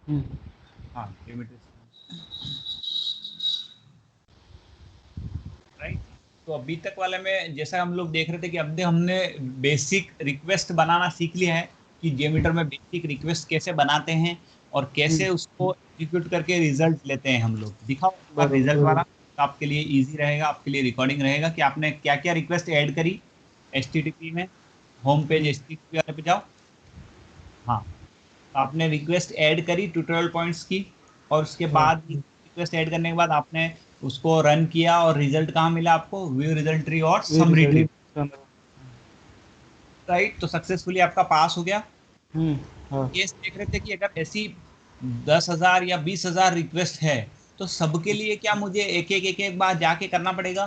हाँ geometry, right. तो अभी तक वाले में जैसा हम लोग देख रहे थे कि अब हमने बेसिक रिक्वेस्ट बनाना सीख लिया है कि जेमीटर में बेसिक रिक्वेस्ट कैसे बनाते हैं और कैसे उसको एग्जीक्यूट करके रिजल्ट लेते हैं हम लोग। दिखाओ एक बार बरोबर रिजल्ट वाला, तो आपके लिए इजी रहेगा, आपके लिए रिकॉर्डिंग रहेगा कि आपने क्या क्या रिक्वेस्ट ऐड करी एचटीटीपी में। होम पेज एचटीटीपी वाले पे जाओ। हाँ, तो आपने रिक्वेस्ट ऐड करी ट्यूटोरियल पॉइंट्स की, और उसके हाँ बाद रिक्वेस्ट ऐड करने के बाद आपने उसको रन किया और रिजल्ट कहाँ मिला आपको? व्यू रिजल्ट ट्री और वे समरी ट्री, रिजल्ट समझ। राइट। तो सक्सेसफुली आपका पास हो गया। हाँ केस देख रहे थे कि अगर ऐसी 10,000 या 20,000 रिक्वेस्ट है तो सबके लिए क्या मुझे एक एक बार जाके करना पड़ेगा,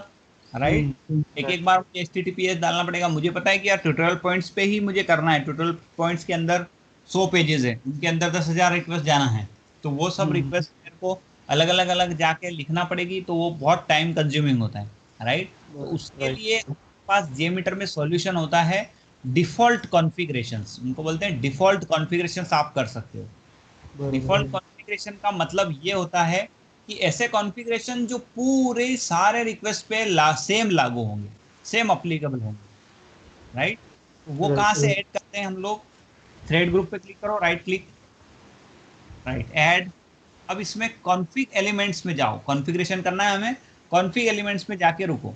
राइट। एक एक बार मुझे HTTPS डालना पड़ेगा। मुझे पता है कि यार ट्यूटोरियल पॉइंट्स पे ही मुझे करना है, ट्यूटोरियल पॉइंट्स के अंदर 100 पेजेस है, उनके अंदर 10,000 रिक्वेस्ट जाना है, तो वो सब रिक्वेस्ट मेरे को अलग अलग अलग जाके लिखना पड़ेगी, तो वो बहुत टाइम कंज्यूमिंग होता है, राइट। तो उसके राइट लिए पास जेमीटर में सॉल्यूशन होता है, डिफॉल्ट कॉन्फ़िगरेशंस उनको बोलते हैं। डिफॉल्ट कॉन्फ़िगरेशंस आप कर सकते हो। बरोबर डिफॉल्ट कॉन्फ़िगरेशन का मतलब ये होता है कि ऐसे कॉन्फ़िगरेशन जो पूरे सारे रिक्वेस्ट पे सेम लागू होंगे, सेम अप्लीकेबल होंगे, राइट। तो वो कहाँ राइट से ऐड करते हैं हम लोग? थ्रेड ग्रुप पे क्लिक करो, राइट क्लिक, राइट ऐड। अब इसमें कॉन्फ़िग एलिमेंट्स में जाओ, कॉन्फ़िगरेशन करना है हमें, कॉन्फ़िग एलिमेंट्स में जाके रुको।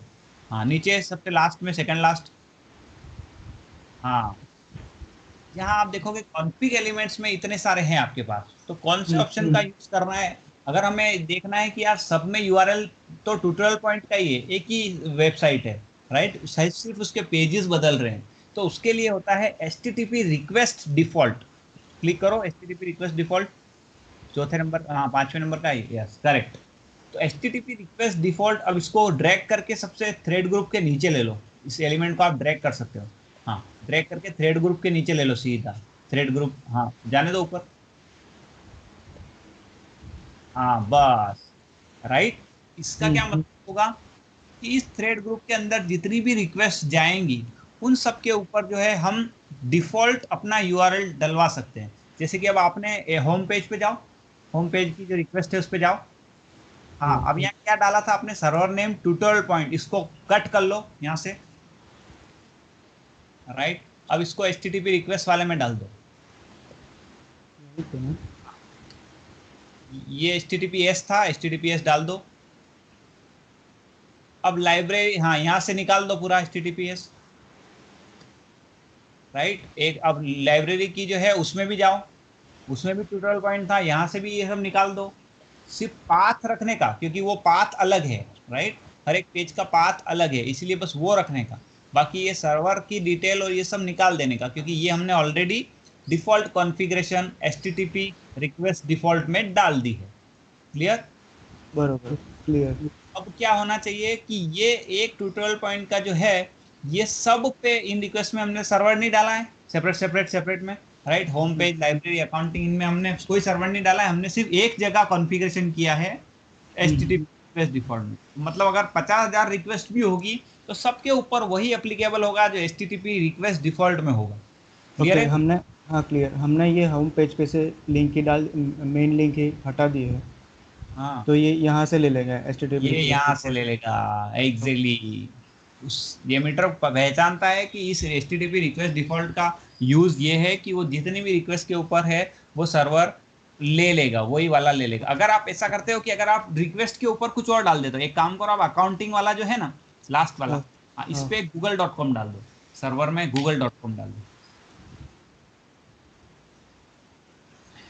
हाँ, नीचे सबसे लास्ट में, सेकंड लास्ट। हाँ, यहाँ आप देखोगे कॉन्फ़िग एलिमेंट्स में इतने सारे हैं आपके पास, तो कौन से ऑप्शन का यूज करना है? अगर हमें देखना है कि यार सब में यूआरएल तो ट्यूटोरियल पॉइंट का ही है, एक ही वेबसाइट है, राइट, सिर्फ उसके पेजेस बदल रहे हैं, तो उसके लिए होता है HTTP रिक्वेस्ट डिफॉल्ट। क्लिक करो HTTP रिक्वेस्ट डिफॉल्ट, चौथे नंबर, हाँ पांचवें नंबर का है, यस करेक्ट। तो HTTP रिक्वेस्ट डिफॉल्ट, अब इसको ड्रैग करके सबसे थ्रेड ग्रुप के नीचे ले लो, इस एलिमेंट को आप ड्रैग कर सकते हो। हाँ, ड्रैग करके थ्रेड ग्रुप के नीचे ले लो सीधा, थ्रेड ग्रुप, हाँ जाने दो ऊपर, हाँ बस, राइट। इसका क्या मतलब होगा कि इस थ्रेड ग्रुप के अंदर जितनी भी रिक्वेस्ट जाएंगी उन सब के ऊपर जो है हम डिफॉल्ट अपना यूआरएल डलवा सकते हैं। जैसे कि अब आपने होम पेज पे जाओ, होम पेज की जो रिक्वेस्ट है उस पे जाओ। हाँ, अब यहाँ क्या डाला था आपने? सर्वर नेम ट्यूटोरियल पॉइंट, इसको कट कर लो यहाँ से, राइट। अब इसको HTTP रिक्वेस्ट वाले में डाल दो। ये HTTPS था, HTTPS डाल दो। अब लाइब्रेरी, हाँ यहाँ से निकाल दो पूरा HTTPS, राइट। एक अब लाइब्रेरी की जो है उसमें भी जाओ, उसमें भी ट्यूटोरियल पॉइंट था, यहाँ से भी ये सब निकाल दो। सिर्फ पाथ रखने का, क्योंकि वो पाथ अलग है, राइट, हर एक पेज का पाथ अलग है, इसीलिए बस वो रखने का। बाकी ये सर्वर की डिटेल और ये सब निकाल देने का, क्योंकि ये हमने already default configuration HTTP request default में डाल दी है। क्लियर? बरोबर क्लियर अब क्या होना चाहिए कि ये एक ट्यूटोरियल पॉइंट का जो है, ये सब पे इन रिक्वेस्ट में हमने सर्वर नहीं डाला है, सेपरेट सेपरेट सेपरेट में, right. Home page, library, accounting, इनमें हमने कोई सर्वर नहीं डाला है, हमने सिर्फ एक जगह कॉन्फ़िगरेशन किया है HTTP रिक्वेस्ट डिफॉल्ट में। मतलब अगर 50,000 रिक्वेस्ट भी होगी तो सबके ऊपर वही एप्लीकेबल होगा जो HTTP रिक्वेस्ट डिफॉल्ट में होगा। क्लियर ओके है? हमने हाँ क्लियर हमने ये होम पेज पे से लिंक ही डाल मेन लिंक ही हटा दिए है हाँ, तो ये यहाँ से ले लेगा एच टी टी पी ये रिक्वेस्ट यहाँ से डिफॉल्ट ले लेगा, एग्जैक्टली। उस ये मीटर पहचानता है कि इस HTTP रिक्वेस्ट डिफॉल्ट का यूज ये है कि वो जितनी भी रिक्वेस्ट के ऊपर है वो सर्वर ले लेगा, वही वाला ले लेगा। अगर आप ऐसा करते हो कि अगर आप रिक्वेस्ट के ऊपर कुछ और डाल देते हो, एक काम करो, आप अकाउंटिंग वाला जो है ना, लास्ट वाला, हाँ हाँ, इस हाँ पे google.com डाल दो, सर्वर में google.com डाल दो,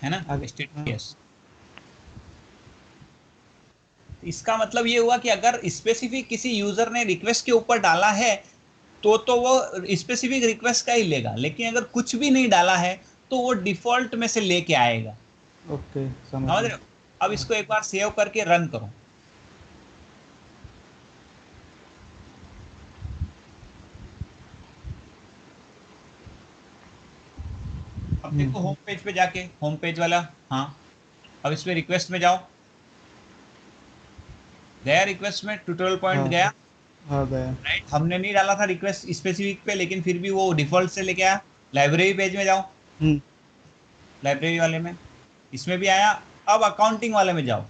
है ना, आगे हाँ HTTPS। इसका मतलब ये हुआ कि अगर स्पेसिफिक किसी यूजर ने रिक्वेस्ट के ऊपर डाला है तो वो स्पेसिफिक रिक्वेस्ट का ही लेगा, लेकिन अगर कुछ भी नहीं डाला है तो वो डिफॉल्ट में से लेके आएगा। ओके समझ समझ गया रहे हो? अब इसको एक बार सेव करके रन करो। अब देखो होम पेज पे जाके, होम पेज वाला, हाँ, अब इसमें रिक्वेस्ट में जाओ, गया रिक्वेस्ट में, ट्यूटोरियल पॉइंट हाँ गया, हाँ गया राइट। हमने नहीं डाला था रिक्वेस्ट स्पेसिफिक पे, लेकिन फिर भी वो डिफॉल्ट से लेके आया। लाइब्रेरी पेज में जाओ, हम्म लाइब्रेरी वाले में, इसमें भी आया। अब अकाउंटिंग वाले में जाओ,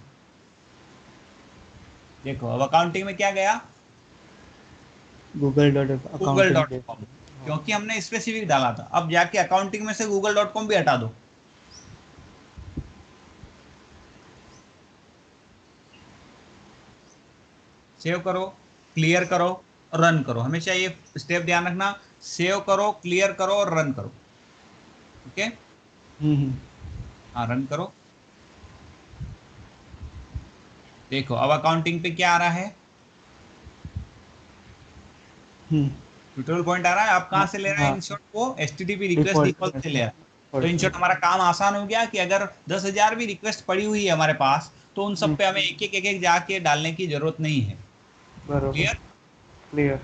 देखो अब अकाउंटिंग में क्या गया, google.accounting के। google.com, क्योंकि हमने स्पेसिफिक डाला था। अब जाके अकाउंटिंग में से google.com भी हटा दो, सेव करो, क्लियर करो और रन करो। हमेशा ये स्टेप ध्यान रखना, सेव करो, क्लियर करो और रन करो। ओके, हाँ रन करो। देखो अब अकाउंटिंग पे क्या आ रहा है, ट्यूटोरियल पॉइंट आ रहा है। आप कहाँ से ले रहा है इनशॉट, वो एचटीटीपी रिक्वेस्ट डिफॉल्ट से ले रहा है। तो इनशॉट हमारा काम आसान हो गया कि अगर 10,000 भी रिक्वेस्ट पड़ी हुई है हमारे पास, तो उन सब पे हमें एक एक जाके डालने की जरूरत नहीं है। Clear, clear.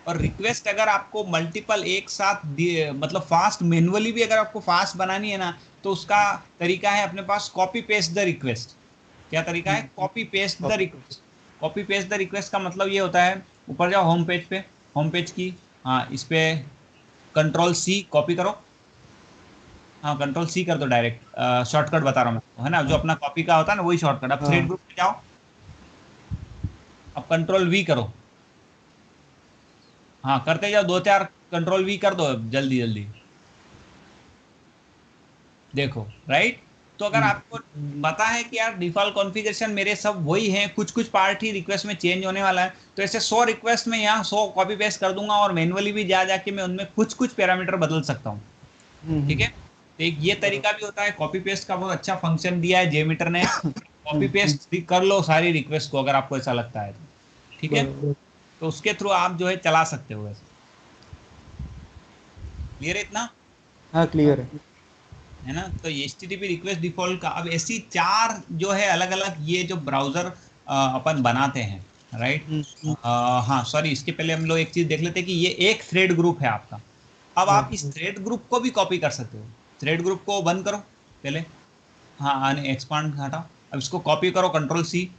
और रिक्वेस्ट अगर आपको मल्टीपल एक साथ मतलब फास्ट मैनुअली भी अगर आपको फास्ट बनानी है ना, तो उसका तरीका है अपने पास कॉपी पेस्ट द रिक्वेस्ट। क्या तरीका है, copy paste the request. Copy paste the request का मतलब ये होता है, ऊपर जाओ होम पेज पे, होम पेज की, हाँ इस पे कंट्रोल सी कॉपी करो, हाँ कंट्रोल सी कर दो डायरेक्ट, शॉर्टकट बता रहा हूँ मैं, है ना, जो अपना कॉपी का होता है ना वही शॉर्टकट। अब थ्रेड ग्रुप पे जाओ, अब कंट्रोल वी करो, हाँ करते जाओ, 2-4 कंट्रोल वी कर दो जल्दी जल्दी। देखो राइट, तो अगर आपको पता है कि यार डिफॉल्ट कॉन्फ़िगरेशन मेरे सब वही हैं, कुछ कुछ पार्ट ही रिक्वेस्ट में चेंज होने वाला है, तो ऐसे 100 रिक्वेस्ट में यहाँ 100 कॉपी पेस्ट कर दूंगा और मैनुअली भी जा जाके मैं उनमें कुछ कुछ पैरामीटर बदल सकता हूँ। ठीक है, तो एक ये तरीका भी होता है। कॉपी पेस्ट का बहुत अच्छा फंक्शन दिया है जेमीटर ने, कॉपी पेस्ट कर लो सारी रिक्वेस्ट को अगर आपको ऐसा लगता है तो। ठीक है, तो उसके थ्रू आप जो है चला सकते हो वैसे। क्लियर है इतना? हाँ क्लियर है ना, तो HTTP रिक्वेस्ट डिफॉल्ट का अब ऐसी 4 जो है अलग अलग ये जो ब्राउजर अपन बनाते हैं, राइट। हाँ सॉरी, इसके पहले हम लोग एक चीज देख लेते हैं कि ये एक थ्रेड ग्रुप है आपका। अब आप इस थ्रेड ग्रुप को भी कॉपी कर सकते हो। थ्रेड ग्रुप को बंद करो पहले, हाँ एक्सपांड हटाओ, अब इसको कॉपी करो कंट्रोल सी,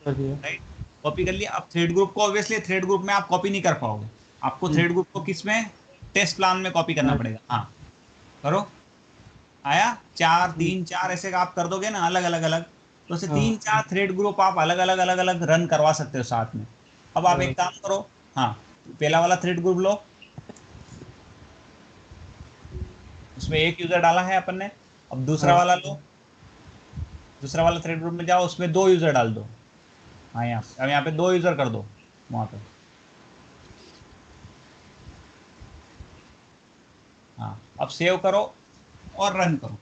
राइट, कॉपी कर लिया। अब थ्रेड ग्रुप को ऑब्वियसली थ्रेड ग्रुप में आप कॉपी नहीं कर पाओगे, आपको थ्रेड ग्रुप को किस में, टेस्ट प्लान में कॉपी करना पड़ेगा। हाँ करो, आया 4 3 4 ऐसे आप कर दोगे ना अलग अलग अलग, तो ऐसे 3-4 थ्रेड ग्रुप आप अलग अलग अलग अलग रन करवा सकते हो साथ में। अब आप एक काम करो, हाँ पहला वाला थ्रेड ग्रुप लो, उसमें एक यूजर डाला है अपन ने। अब दूसरा वाला लो, दूसरा वाला थ्रेड ग्रुप में जाओ, उसमें 2 यूजर डाल दो। हाँ यहाँ अब यहाँ पे 2 यूजर कर दो वहां पे, हाँ अब सेव करो और रन करो।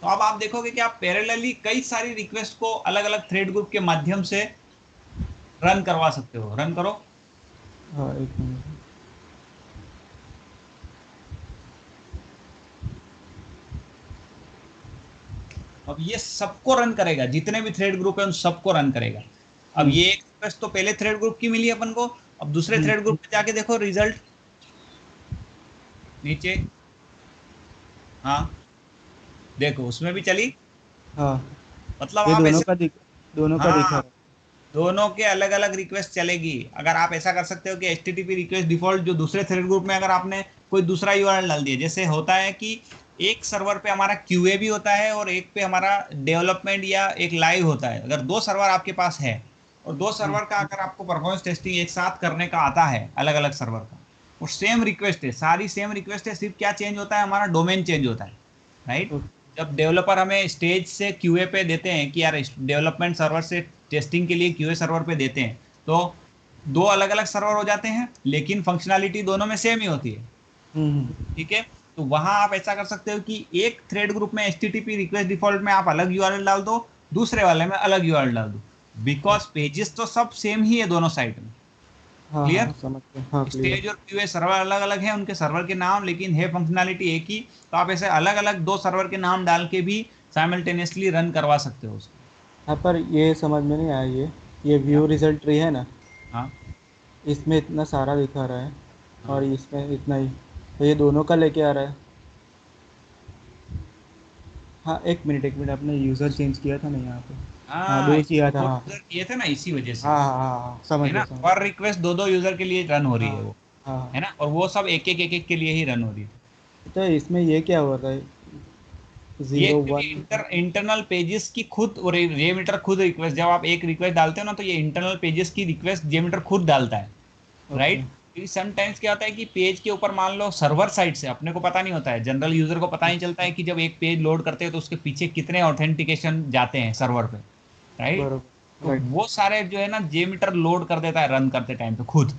तो अब आप देखोगे कि आप पैरेलली कई सारी रिक्वेस्ट को अलग अलग थ्रेड ग्रुप के माध्यम से रन करवा सकते हो। रन करो, हाँ एक मिनट। अब ये सबको रन करेगा, जितने भी थ्रेड ग्रुप है उन सबको रन करेगा। अब ये एक रिक्वेस्ट तो पहले थ्रेड ग्रुप की मिली अपन को, अब दूसरे थ्रेड ग्रुप पे जाके देखो रिजल्ट नीचे, हाँ देखो उसमें भी चली। हाँ मतलब ये आप ऐसे, दोनों का दिखा हाँ रहा दोनों के अलग अलग रिक्वेस्ट चलेगी। अगर आप ऐसा कर सकते हो कि HTTP रिक्वेस्ट डिफॉल्ट जो दूसरे थ्रेड ग्रुप में अगर आपने कोई दूसरा URL डाल दिया, जैसे होता है कि एक सर्वर पे हमारा QA भी होता है और एक पे हमारा डेवलपमेंट या एक लाइव होता है। अगर 2 सर्वर आपके पास है और 2 सर्वर का अगर आपको परफॉर्मेंस टेस्टिंग एक साथ करने का आता है अलग अलग सर्वर का, और सेम रिक्वेस्ट है, सारी सेम रिक्वेस्ट है, सिर्फ क्या चेंज होता है, हमारा डोमेन चेंज होता है, राइट। जब डेवलपर हमें स्टेज से QA पे देते हैं कि यार डेवलपमेंट सर्वर से टेस्टिंग के लिए QA सर्वर पे देते हैं, तो 2 अलग अलग सर्वर हो जाते हैं लेकिन फंक्शनैलिटी दोनों में सेम ही होती है। ठीक है, तो वहां आप ऐसा कर सकते हो कि एक थ्रेड ग्रुप में HTTP रिक्वेस्ट डिफॉल्ट में आप अलग URL डाल दो, दूसरे वाले में अलग URL डाल दो, बिकॉज पेजेस तो सब सेम ही है दोनों साइड में। क्लियर, समझ गया। हाँ क्लियर। स्टेज और QA सर्वर अलग अलग है, उनके सर्वर के नाम, लेकिन है फंक्शनैलिटी एक ही। तो आप ऐसे अलग अलग 2 सर्वर के नाम डाल के भी साइमल्टेनियसली रन करवा सकते हो उसको। हाँ पर ये समझ में नहीं आया, ये क्या? व्यू रिजल्ट ट्री है ना, हाँ इसमें इतना सारा दिखा रहा है और हाँ इसमें इतना ही, तो ये दोनों का लेके आ रहा है। हाँ एक मिनट आपने यूज़र चेंज किया था ना यहाँ पे। हाँ हाँ, दो इसमें किया था। 2 हाँ यूजर किए थे ना इसी वजह से, हाँ हाँ हाँ हाँ, समझ है गया ना, समझ पर रिक्वेस्ट 2-2 यूजर के लिए रन हो रही हाँ है वो, हाँ है ना, और वो सब एक एक के लिए ही रन हो रही है। तो इसमें ये क्या हो रहा है, ये 0 1? इंटरनल पेजेस की खुद, और जेमीटर खुद रिक्वेस्ट, जब आप एक रिक्वेस्ट डालते हो ना तो ये इंटरनल पेजेस की रिक्वेस्ट जेमीटर खुद डालता है, ओके। राइट। क्योंकि समटाइम्स क्या होता है कि पेज के ऊपर मान लो सर्वर साइड से अपने को पता नहीं होता है, जनरल यूजर को पता नहीं चलता है कि जब एक पेज लोड करते हैं तो उसके पीछे कितने ऑथेंटिकेशन जाते हैं सर्वर पे, राइट। बरोबर, तो राइट। वो सारे जो है ना जेमीटर लोड कर देता है रन करते टाइम पे खुद।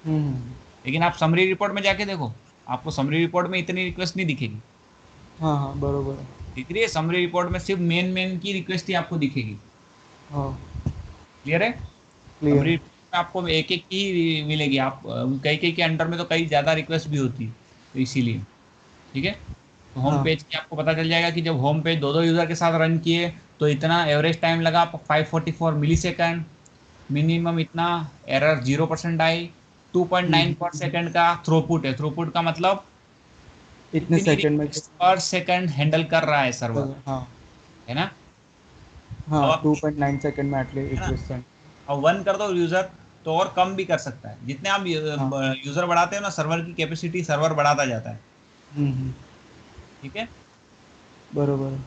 हम्म। लेकिन आप समरी रिपोर्ट में जाके देखो, आपको समरी रिपोर्ट में इतनी रिक्वेस्ट नहीं दिखेगी। हाँ हाँ, बरोबर है। दिख रही है, समरी रिपोर्ट में सिर्फ मेन मेन की रिक्वेस्ट ही आपको दिखेगी। हाँ, क्लियर है। क्लियर समरी है। रिपोर्ट में आपको एक एक की मिलेगी, आप कई कई के अंडर में तो कई ज्यादा रिक्वेस्ट भी होती है, तो इसीलिए। ठीक है। तो होम हाँ। पेज की आपको पता चल जाएगा कि जब होम पेज दो दो यूजर के साथ रन किए तो इतना एवरेज टाइम लगा 544 मिली सेकेंड, मिनिमम इतना, एरर 0% आई, 2.9 पर सेकेंड का थ्रूपुट है। थ्रूपुट का मतलब इतने इतनी सेकंड में रिक्वेस्ट पर सेकंड हैंडल कर रहा है सर्वर, हाँ है ना। अब हाँ, आप, 2.9 सेकंड में एटली है ना, रिक्वेस्ट सेंड। अब वन कर दो यूजर तो और कम भी कर सकता है, जितने आप हाँ। यूजर बढ़ाते हो ना सर्वर की कैपेसिटी सर्वर बढ़ाता जाता है। हम्म। ठीक है। बरोबर है।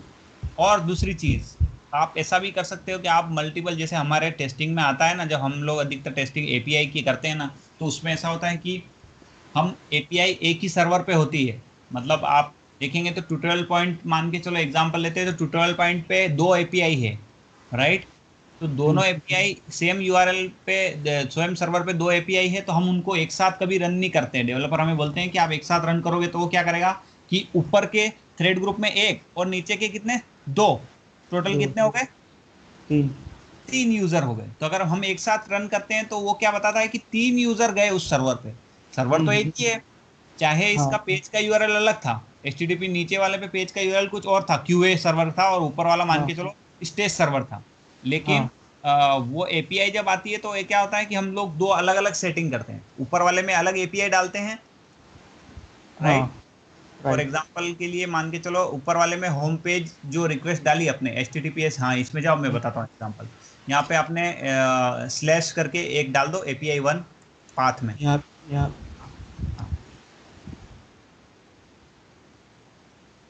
और दूसरी चीज, आप ऐसा भी कर सकते हो कि आप मल्टीपल, जैसे हमारे टेस्टिंग में आता है ना, जब हम लोग अधिकतर टेस्टिंग एपीआई की करते हैं ना, तो उसमें ऐसा होता है कि हम एपीआई एक ही सर्वर पे होती है। मतलब आप देखेंगे तो ट्यूटोरियल पॉइंट मान के चलो एग्जांपल लेते हैं, तो ट्यूटोरियल पॉइंट पे दो एपीआई है, राइट। तो दोनों हम्म। एपीआई सेम यूआरएल पे, स्वयं सर्वर पे दो एपीआई है, तो हम उनको एक साथ कभी रन नहीं करते हैं। डेवलपर हमें बोलते हैं कि आप एक साथ रन करोगे तो वो क्या करेगा कि ऊपर के थ्रेड ग्रुप में एक और नीचे के कितने, दो, टोटल दो, कितने हो गए, 3। तीन यूजर हो गए। तो अगर हम एक साथ रन करते हैं तो वो क्या बताता है कि तीन यूजर गए उस सर्वर पे। सर्वर तो एक ही है, चाहे इसका हाँ पेज का यूआरएल अलग था, एचटीटीपी नीचे वाले पे पेज का यूआरएल कुछ और था, क्यूए सर्वर था, और ऊपर वाला मान हाँ के चलो स्टेज सर्वर था। लेकिन हाँ वो एपीआई जब आती है तो ये क्या होता है कि हम लोग दो अलग अलग सेटिंग करते हैं, ऊपर वाले में अलग एपीआई डालते हैं, हाँ। राइट। For right. एग्जाम्पल के लिए मान के चलो ऊपर वाले में होम पेज जो रिक्वेस्ट डाली अपने HTTPS, हाँ इसमें जाओ मैं बताता हूँ एग्जाम्पल। यहाँ पे आपने स्लैश करके एक डाल दो API 1 पाथ में। यहाँ यहाँ हाँ,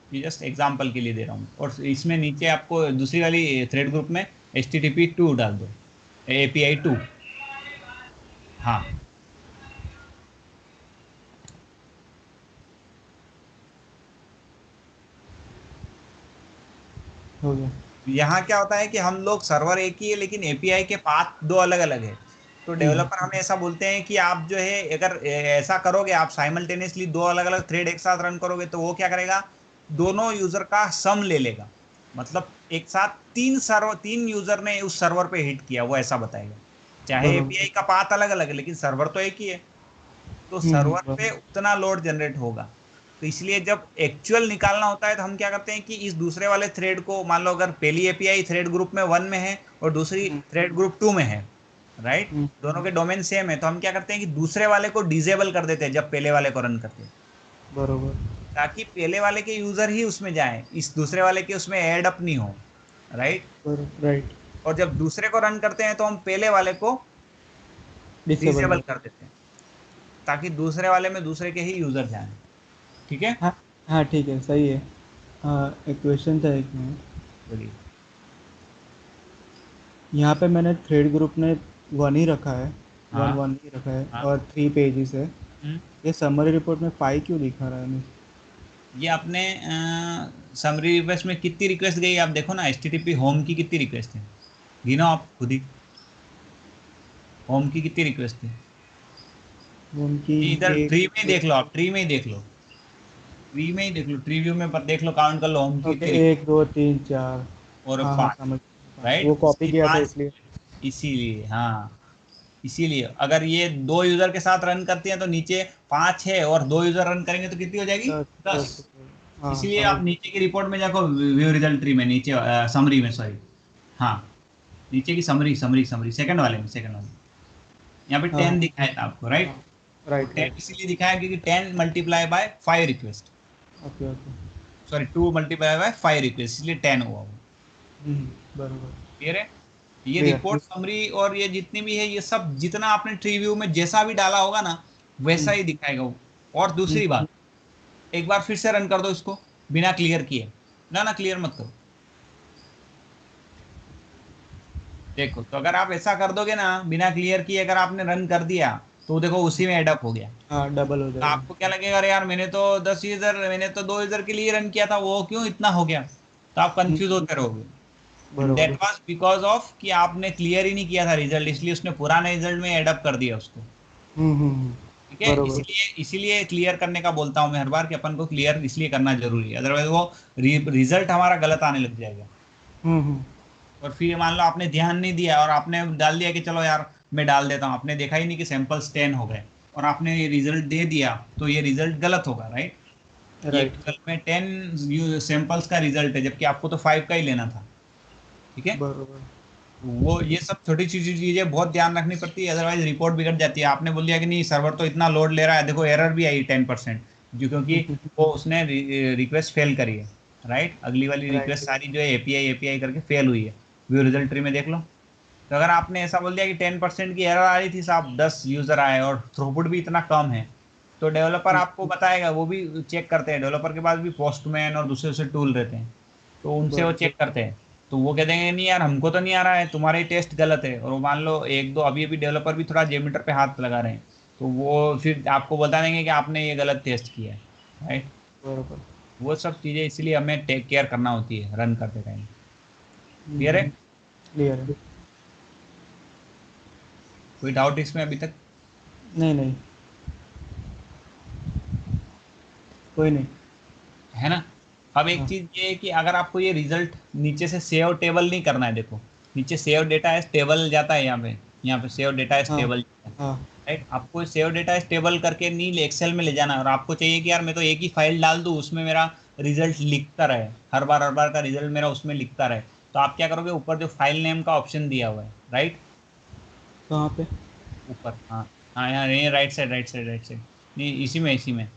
ये जस्ट एग्जाम्पल के लिए दे रहा हूँ, और इसमें नीचे आपको दूसरी वाली थ्रेड ग्रुप में HTTP 2 डाल दो, API 2। हाँ, हो गया। यहाँ क्या होता है कि हम लोग सर्वर एक ही है लेकिन एपीआई के पाथ दो अलग अलग है। तो हम्म। डेवलपर हमें ऐसा बोलते हैं कि आप जो है अगर ऐसा करोगे, आप साइमल्टेनियसली दो अलग अलग थ्रेड एक साथ रन करोगे तो वो क्या करेगा, दोनों यूजर का सम ले लेगा। मतलब एक साथ तीन यूजर ने उस सर्वर पे हिट किया, वो ऐसा बताएगा। चाहे बरोबर। एपीआई का पाथ अलग अलग है लेकिन सर्वर तो एक ही है, तो सर्वर पे बरोबर। उतना लोड जनरेट होगा। तो इसलिए जब एक्चुअल निकालना होता है तो हम क्या करते हैं कि इस दूसरे वाले थ्रेड को, मान लो अगर पहली एपीआई थ्रेड ग्रुप में 1 में है और दूसरी हम्म। थ्रेड ग्रुप 2 में है, राइट, हम्म। दोनों के डोमेन सेम है, तो हम क्या करते हैं कि दूसरे वाले को डिजेबल कर देते हैं जब पहले वाले को रन करते हैं, बरोबर। ताकि पहले वाले के यूजर ही उसमें जाएं, इस दूसरे वाले के उसमें ऐड अप नहीं हो, राइट। राइट। और जब दूसरे को रन करते हैं तो हम पहले वाले को डिसेबल डिसेबल कर। कर देते हैं, ताकि दूसरे वाले में दूसरे के ही यूजर जाएं। ठीक है। हाँ हाँ, ठीक है, सही है। हाँ, एक क्वेश्चन था एक में। बोलिए। यहाँ पे मैंने थ्रेड ग्रुप में 1 ही रखा है, वन हाँ वन ही रखा है, हाँ। और 3 पेजेस है। हम्म। ये समरी रिपोर्ट में 5 क्यों दिखा रहा है मुझे? ये आपने समरी रिक्वेस्ट में कितनी रिक्वेस्ट गई आप देखो ना, HTTP होम की कितनी रिक्वेस्ट है, गिनो आप खुद ही, होम की कितनी रिक्वेस्ट है। उनकी ये इधर एक। ट्री में ही देख लो, आप ट्री में ही देख लो, ट्री में ही देख लो, ट्री व्यू में देख लो, काउंट कर लो होम की ओके, कितनी एक दो तीन चार। और हाँ हाँ, 5, समझ। 5 वो राइट, कॉपी इसकी किया था 5, इसलिए। इसीलिए हाँ, इसीलिए अगर ये दो यूजर के साथ रन करती हैं तो नीचे 5 है, और दो यूजर रन करेंगे तो कितनी हो जाएगी, 10 10। 10। हाँ, इसीलिए समझ। आप नीचे की रिपोर्ट में जाकर व्यू रिजल्ट ट्री में नीचे समरी में, सॉरी, हाँ, नीचे की समरी समरी समरी सेकंड वाले में, सेकंड वाले में। यहाँ पे हाँ 10 हाँ दिखाया था आपको, राइट। हाँ। तो राइट 10 राइट। इसीलिए दिखाया क्योंकि 10 multiply by 5 request, okay okay. Sorry 2 multiply by 5 request, इसलिए 10 हुआ वो। बराबर। क्लियर है। ये क्लियर। रिपोर्ट समरी और ये जितनी भी है ये सब जितना आपने ट्री व्यू में जैसा भी डाला होगा ना वैसा हम्म। ही दिखाएगा वो। और हम्म। दूसरी बात, एक बार फिर से रन कर दो इसको बिना क्लियर किए। ना क्लियर मत करो। देखो, तो अगर आप ऐसा कर दोगे ना बिना क्लियर किए, अगर आपने रन कर दिया तो देखो उसी में एडअप हो गया। हाँ डबल हो तो जाएगा। आपको क्या लगेगा, अरे यार मैंने तो 10 यूजर, मैंने तो 2 यूजर के लिए रन किया था, वो क्यों इतना हो गया। तो आप कंफ्यूज होते रहोगे। एंड दैट बरोबर। वाज बिकॉज ऑफ कि आपने क्लियर ही नहीं किया था रिजल्ट, इसलिए उसने पुराने रिजल्ट में एडअप कर दिया उसको। हम्म। ठीक है, बरोबर। इसीलिए इसीलिए क्लियर करने का बोलता हूँ मैं हर बार कि अपन को क्लियर इसलिए करना जरूरी है, अदरवाइज वो रिजल्ट हमारा गलत आने लग जाएगा। हम्म। और फिर मान लो आपने ध्यान नहीं दिया और आपने डाल दिया कि चलो यार मैं डाल देता हूँ, आपने देखा ही नहीं कि सैंपल्स 10 हो गए और आपने ये रिजल्ट दे दिया, तो ये रिजल्ट गलत होगा, राइट। ये राइट। एक्चुअल में 10 सैंपल्स का रिजल्ट है, जबकि आपको तो 5 का ही लेना था। ठीक है, बरोबर। वो ये सब छोटी छोटी चीजें बहुत ध्यान रखनी पड़ती है, अदरवाइज रिपोर्ट बिगड़ जाती है। आपने बोल दिया कि नहीं सर्वर तो इतना लोड ले रहा है, देखो एरर भी आई 10%, जो क्योंकि वो उसने रिक्वेस्ट फेल करी है, राइट। अगली वाली राइट। रिक्वेस्ट सारी जो है एपीआई एपीआई करके फेल हुई है। व्यू रिजल्ट ट्री में देख लो। तो अगर आपने ऐसा बोल दिया कि 10% की एरर आ रही थी साहब, 10 यूजर आए और थ्रूपुट भी इतना कम है, तो डेवलपर आपको बताएगा, वो भी चेक करते हैं, डेवलपर के पास भी पोस्टमैन और दूसरे दूसरे टूल रहते हैं, तो उनसे वो बरोबर। चेक करते हैं। तो वो कह देंगे नहीं यार हमको तो नहीं आ रहा है, तुम्हारे टेस्ट गलत है, और वो मान लो एक दो अभी अभी डेवलपर भी थोड़ा जेमीटर पे हाथ लगा रहे हैं, तो वो फिर आपको बता देंगे कि आपने ये गलत टेस्ट किया है, राइट। बरोबर। वो सब चीज़ें इसलिए हमें टेक केयर करना होती है रन करते टाइम। क्लियर है? क्लियर है। कोई डाउट इसमें अभी तक? नहीं नहीं, कोई नहीं। है ना। अब एक हाँ चीज ये है कि अगर आपको ये रिजल्ट नीचे से सेव टेबल नहीं करना है, देखो नीचे सेव डेटा एज टेबल जाता है, यहाँ पे सेव डेटा एज हाँ टेबल, हाँ। राइट। आपको सेव डेटा एज टेबल करके नहीं एक्सेल में ले जाना है, और आपको चाहिए कि यार मैं तो एक ही फाइल डाल दूं उसमें मेरा रिजल्ट लिखता रहे, हर बार का रिजल्ट मेरा उसमें लिखता रहे। तो आप क्या करोगे, ऊपर जो फाइल नेम का ऑप्शन दिया हुआ है, राइट। कहाँ पे? ऊपर, हाँ हाँ, यहाँ नहीं, right side right side right side, नहीं इसी में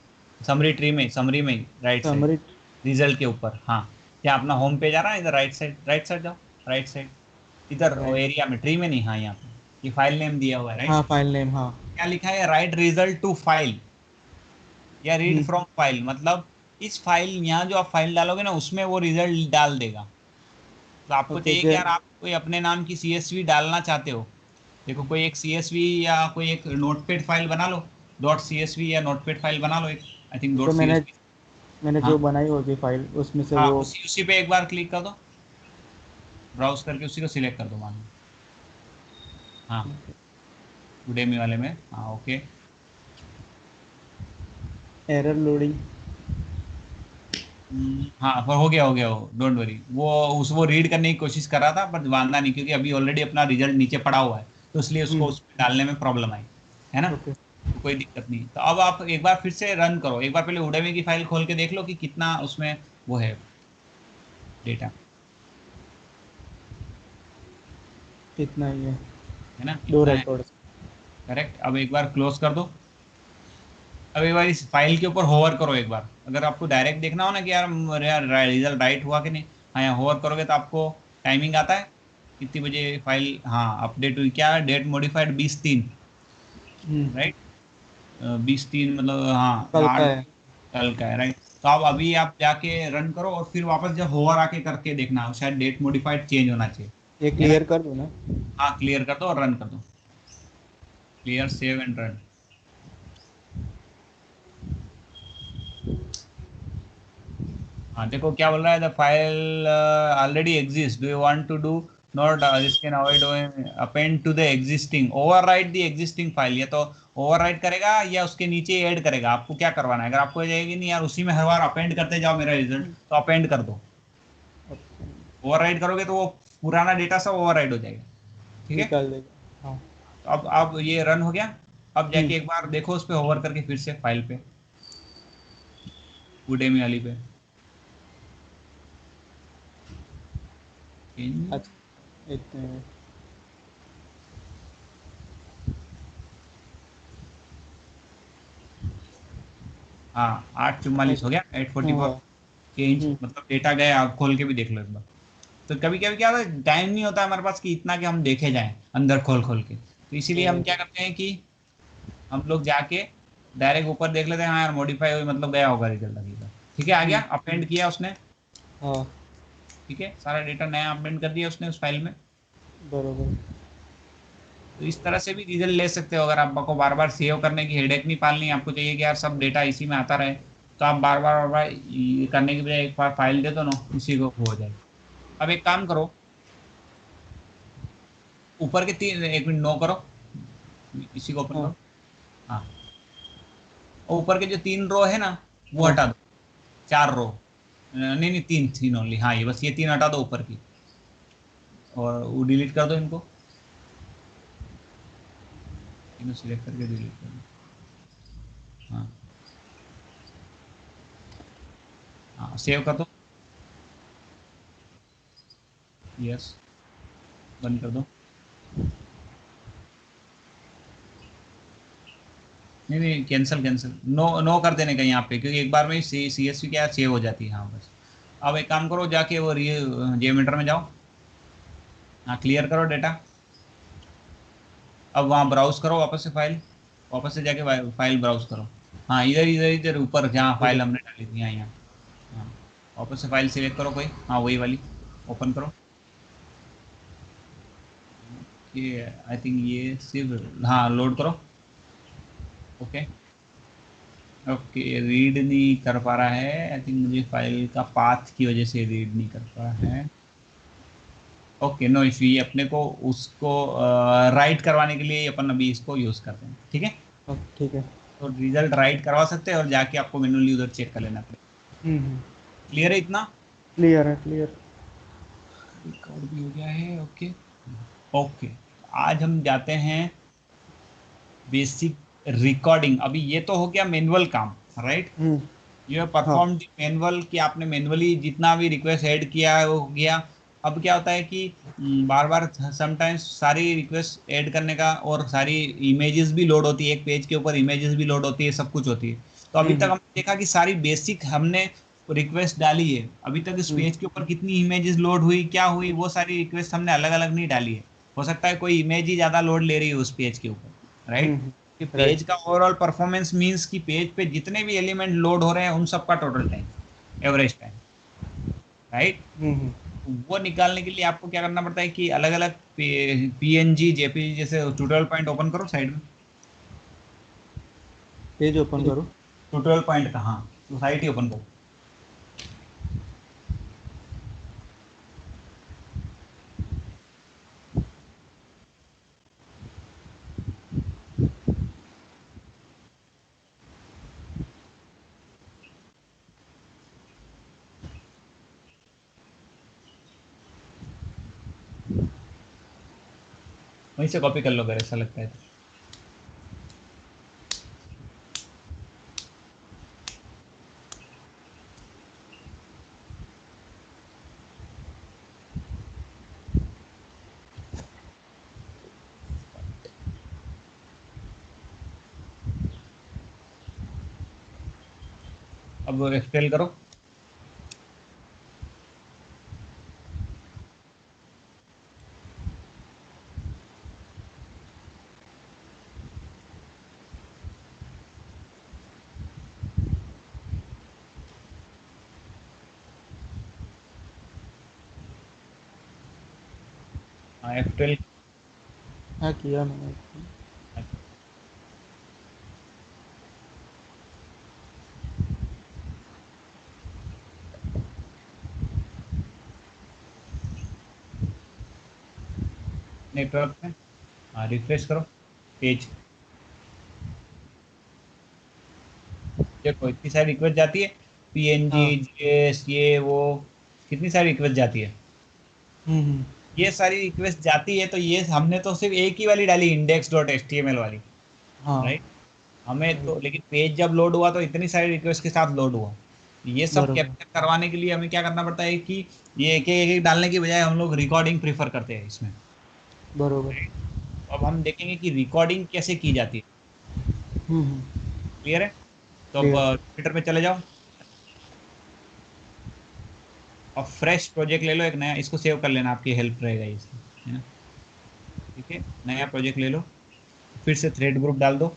समरी ट्री में, समरी में राइट साइड, समरी। रिजल्ट के ऊपर, हाँ। क्या अपना होम पेज आ रहा है, इधर राइट साइड जाओ, राइट साइड, इधर राइट। एरिया में, ट्री में नहीं, हाँ यहाँ पे ये फाइल नेम दिया हुआ है, हाँ राइट। फाइल नेम हाँ। क्या लिखा है, राइट रिजल्ट टू फाइल या रीड हम्म। फ्रॉम फाइल, मतलब इस फाइल, यहाँ जो आप फाइल डालोगे ना उसमें वो रिजल्ट डाल देगा। तो आपको ओके चाहिए कि यार आप कोई अपने नाम की सीएसवी डालना चाहते हो, देखो कोई एक सीएसवी या कोई एक नोटपैड फाइल बना लो, डॉट सीएसवी या नोटपैड फाइल बना लो एक, आई थिंक तो डॉट मैंने सीएसवी। मैंने हाँ जो बनाई होगी फाइल उसमें से हाँ, वो। उसी पे एक बार क्लिक कर दो, ब्राउज करके उसी को सिलेक्ट कर दो, मान लो। हाँ, उडेमी वाले में, हाँ ओके। Error loading. हाँ पर हो गया हो, डोंट वरी, वो रीड करने की कोशिश कर रहा था पर वांदा नहीं, क्योंकि अभी ऑलरेडी अपना रिजल्ट नीचे पड़ा हुआ है, तो इसलिए उसको हम्म। उसमें डालने में प्रॉब्लम आई, है ना। ओके। तो कोई दिक्कत नहीं। तो अब आप एक बार फिर से रन करो, एक बार पहले उडेमी की फाइल खोल के देख लो कि कितना उसमें वो है डेटा, इतना ही है। है ना, दो इतना है। रिकॉर्ड्स। करेक्ट, अब एक बार क्लोज कर दो। अब एक बार इस फाइल के ऊपर होवर करो एक बार, अगर आपको डायरेक्ट देखना हो ना कि यार रिजल्ट राइट हुआ कि नहीं, हाँ यहाँ होवर करोगे तो आपको टाइमिंग आता है कितनी बजे फाइल, हाँ अपडेट हुई, क्या डेट मॉडिफाइड 20/3, राइट। 20/3 मतलब हाँ कल का 8 है। कल का है, राइट। तो अब अभी आप जाके रन करो और फिर वापस जब होवर आके करके देखना, शायद डेट मॉडिफाइड चेंज होना चाहिए, ये है ना। क्लियर कर दो ना। हाँ क्लियर कर दो और रन कर दो, क्लियर सेव एंड रन। हाँ देखो क्या बोल रहा है, the file already exist, do you want to do not this can avoid append to the existing, overwrite the existing file, या तो ओवरराइट करेगा या उसके नीचे ऐड करेगा, आपको क्या करवाना है। अगर आपको जाएगी नहीं यार उसी में हर बार अपेंड करते जाओ मेरा रिजल्ट, तो अपेंड कर दो। ओवरराइट करोगे तो वो पुराना डेटा सब ओवरराइट हो जाएगा। ठीक है, निकाल देगा हाँ। तो अब ये रन हो गया। अब हम्म। जाके एक बार देखो उस पर होवर करके फिर से फाइल पे, उडेमी वाली पे। अच्छा इतने। हाँ 8:44 हो गया, 8:44 हाँ। चेंज, मतलब डेटा गया, आप खोल के भी देख लो एक बार। तो कभी कभी क्या होता है, टाइम नहीं होता हमारे पास कि इतना कि हम देखे जाएं अंदर खोल खोल के, तो इसीलिए हम क्या बरोबर। करते हैं कि हम लोग जाके डायरेक्ट ऊपर देख लेते हैं, हाँ यार मॉडिफाई हुई मतलब गया होगा रिजल्ट अभी का। ठीक है, आ गया, अपेंड किया उसने। हाँ ठीक है, सारा डेटा नया अपेंड कर दिया उसने उस फाइल में। बरोबर। तो इस तरह से भी रिजल्ट ले सकते हो, अगर आपको बार बार सेव करने की हेडेक नहीं पालनी, आपको चाहिए कि यार सब डेटा इसी में आता रहे, तो आप बार बार ये करने की बजाय एक बार फाइल दे दो ना, इसी को हो जाए। अब एक काम करो, ऊपर के तीन, एक मिनट नो करो, इसी को ओपन हाँ करो। हाँ, और ऊपर के जो तीन रो है ना वो हाँ हटा दो, चार रो, नहीं नहीं तीन, तीन ओनली, हाँ ये बस ये तीन हटा दो ऊपर की, और वो डिलीट कर दो इनको, इनको सिलेक्ट करके डिलीट कर दो। हाँ हाँ, सेव कर दो, यस, बंद कर दो। नहीं नहीं, कैंसिल कैंसिल, नो नो कर देने का यहाँ पे, क्योंकि एक बार में सी एस वी क्या सेव हो जाती है। हाँ बस, अब एक काम करो, जाके वो जियोमीटर में जाओ, हाँ क्लियर करो डेटा। अब वहाँ ब्राउज करो वापस से फाइल, वापस से जाके फाइल ब्राउज करो। हाँ इधर इधर इधर ऊपर जहाँ फाइल इधर। हमने डाली थी, यहाँ यहाँ। हाँ, वापस से फाइल सिलेक्ट करो कोई, हाँ वही वाली, ओपन करो। ये आई थिंक ये सिर्फ, हाँ लोड करो। ओके, ओके रीड नहीं कर पा रहा है, आई थिंक मुझे फाइल का पाथ की वजह से रीड नहीं कर पा रहा है। ओके नो इशू, ये अपने को उसको राइट करवाने के लिए अपन अभी इसको यूज करते हैं। ठीक है, हाँ ठीक है। तो रिजल्ट राइट करवा सकते हैं, और जाके आपको मैन्युअली उधर चेक कर लेना पड़ेगा। हम्म। क्लियर है इतना? क्लियर है क्लियर। रिकॉर्ड भी हो गया है, ओके। ओके, आज हम जाते हैं बेसिक रिकॉर्डिंग। अभी ये तो हो गया मैनुअल काम, राइट? यू हैव हाँ। परफॉर्म द मैनुअल, कि आपने मैनुअली जितना भी रिक्वेस्ट ऐड किया है वो हो गया। अब क्या होता है कि बार बार समटाइम्स सारी रिक्वेस्ट ऐड करने का, और सारी इमेजेस भी लोड होती है, एक पेज के ऊपर इमेजेस भी लोड होती है, सब कुछ होती है। तो अभी तक हम्म। हमने देखा कि सारी बेसिक हमने रिक्वेस्ट डाली है, अभी तक इस हम्म पेज के ऊपर कितनी इमेजेस लोड हुई, क्या हुई, वो सारी रिक्वेस्ट हमने अलग अलग नहीं डाली है। हो सकता है कोई इमेज ही ज्यादा लोड ले रही है उस पेज के ऊपर, राइट? कि पेज राइट। का ओवरऑल परफॉर्मेंस मींस कि पेज पे जितने भी एलिमेंट लोड हो रहे हैं उन सबका total time, average time, right? Hmm. वो निकालने के लिए आपको क्या करना पड़ता है कि अलग अलग पीएनजी जेपीजी जैसे ट्यूटोरियल पॉइंट ओपन करो साइड में, पेज ओपन करो। ट्यूटोरियल पॉइंट का, हाँ तो साइट ही ओपन करो। वहीं से कॉपी कर लो अगर ऐसा लगता है तो। अब एक्सपेल करो। हाँ F12। हाँ किया मैंने। नेटवर्क में, हाँ रिफ्रेश करो पेज। देखो इतनी सारी रिक्वेस्ट जाती है, पीएनजी, हाँ। जीएस, ये वो, कितनी सारी रिक्वेस्ट जाती है। हम्म। ये सारी रिक्वेस्ट जाती है, तो ये हमने तो सिर्फ एक ही वाली डाली, index dot H T M L वाली, हाँ। राइट? हमें राइट। तो, लेकिन पेज जब लोड हुआ तो इतनी सारी रिक्वेस्ट के साथ लोड हुआ। ये सब बरोबर। कैप्चर करवाने के लिए हमें क्या करना पड़ता है कि ये एक डालने की बजाय हम लोग रिकॉर्डिंग प्रीफर करते हैं इसमें। बरोबर। तो अब हम देखेंगे कि रिकॉर्डिंग कैसे की जाती है। हम्म। क्लियर है? तो अब क्लियर। ट्विटर पे चले जाओ, और फ्रेश प्रोजेक्ट ले लो एक नया, इसको सेव कर लेना, आपकी हेल्प रहेगा इसमें, है ना? ठीक है, नया प्रोजेक्ट ले लो, फिर से थ्रेड ग्रुप डाल दो।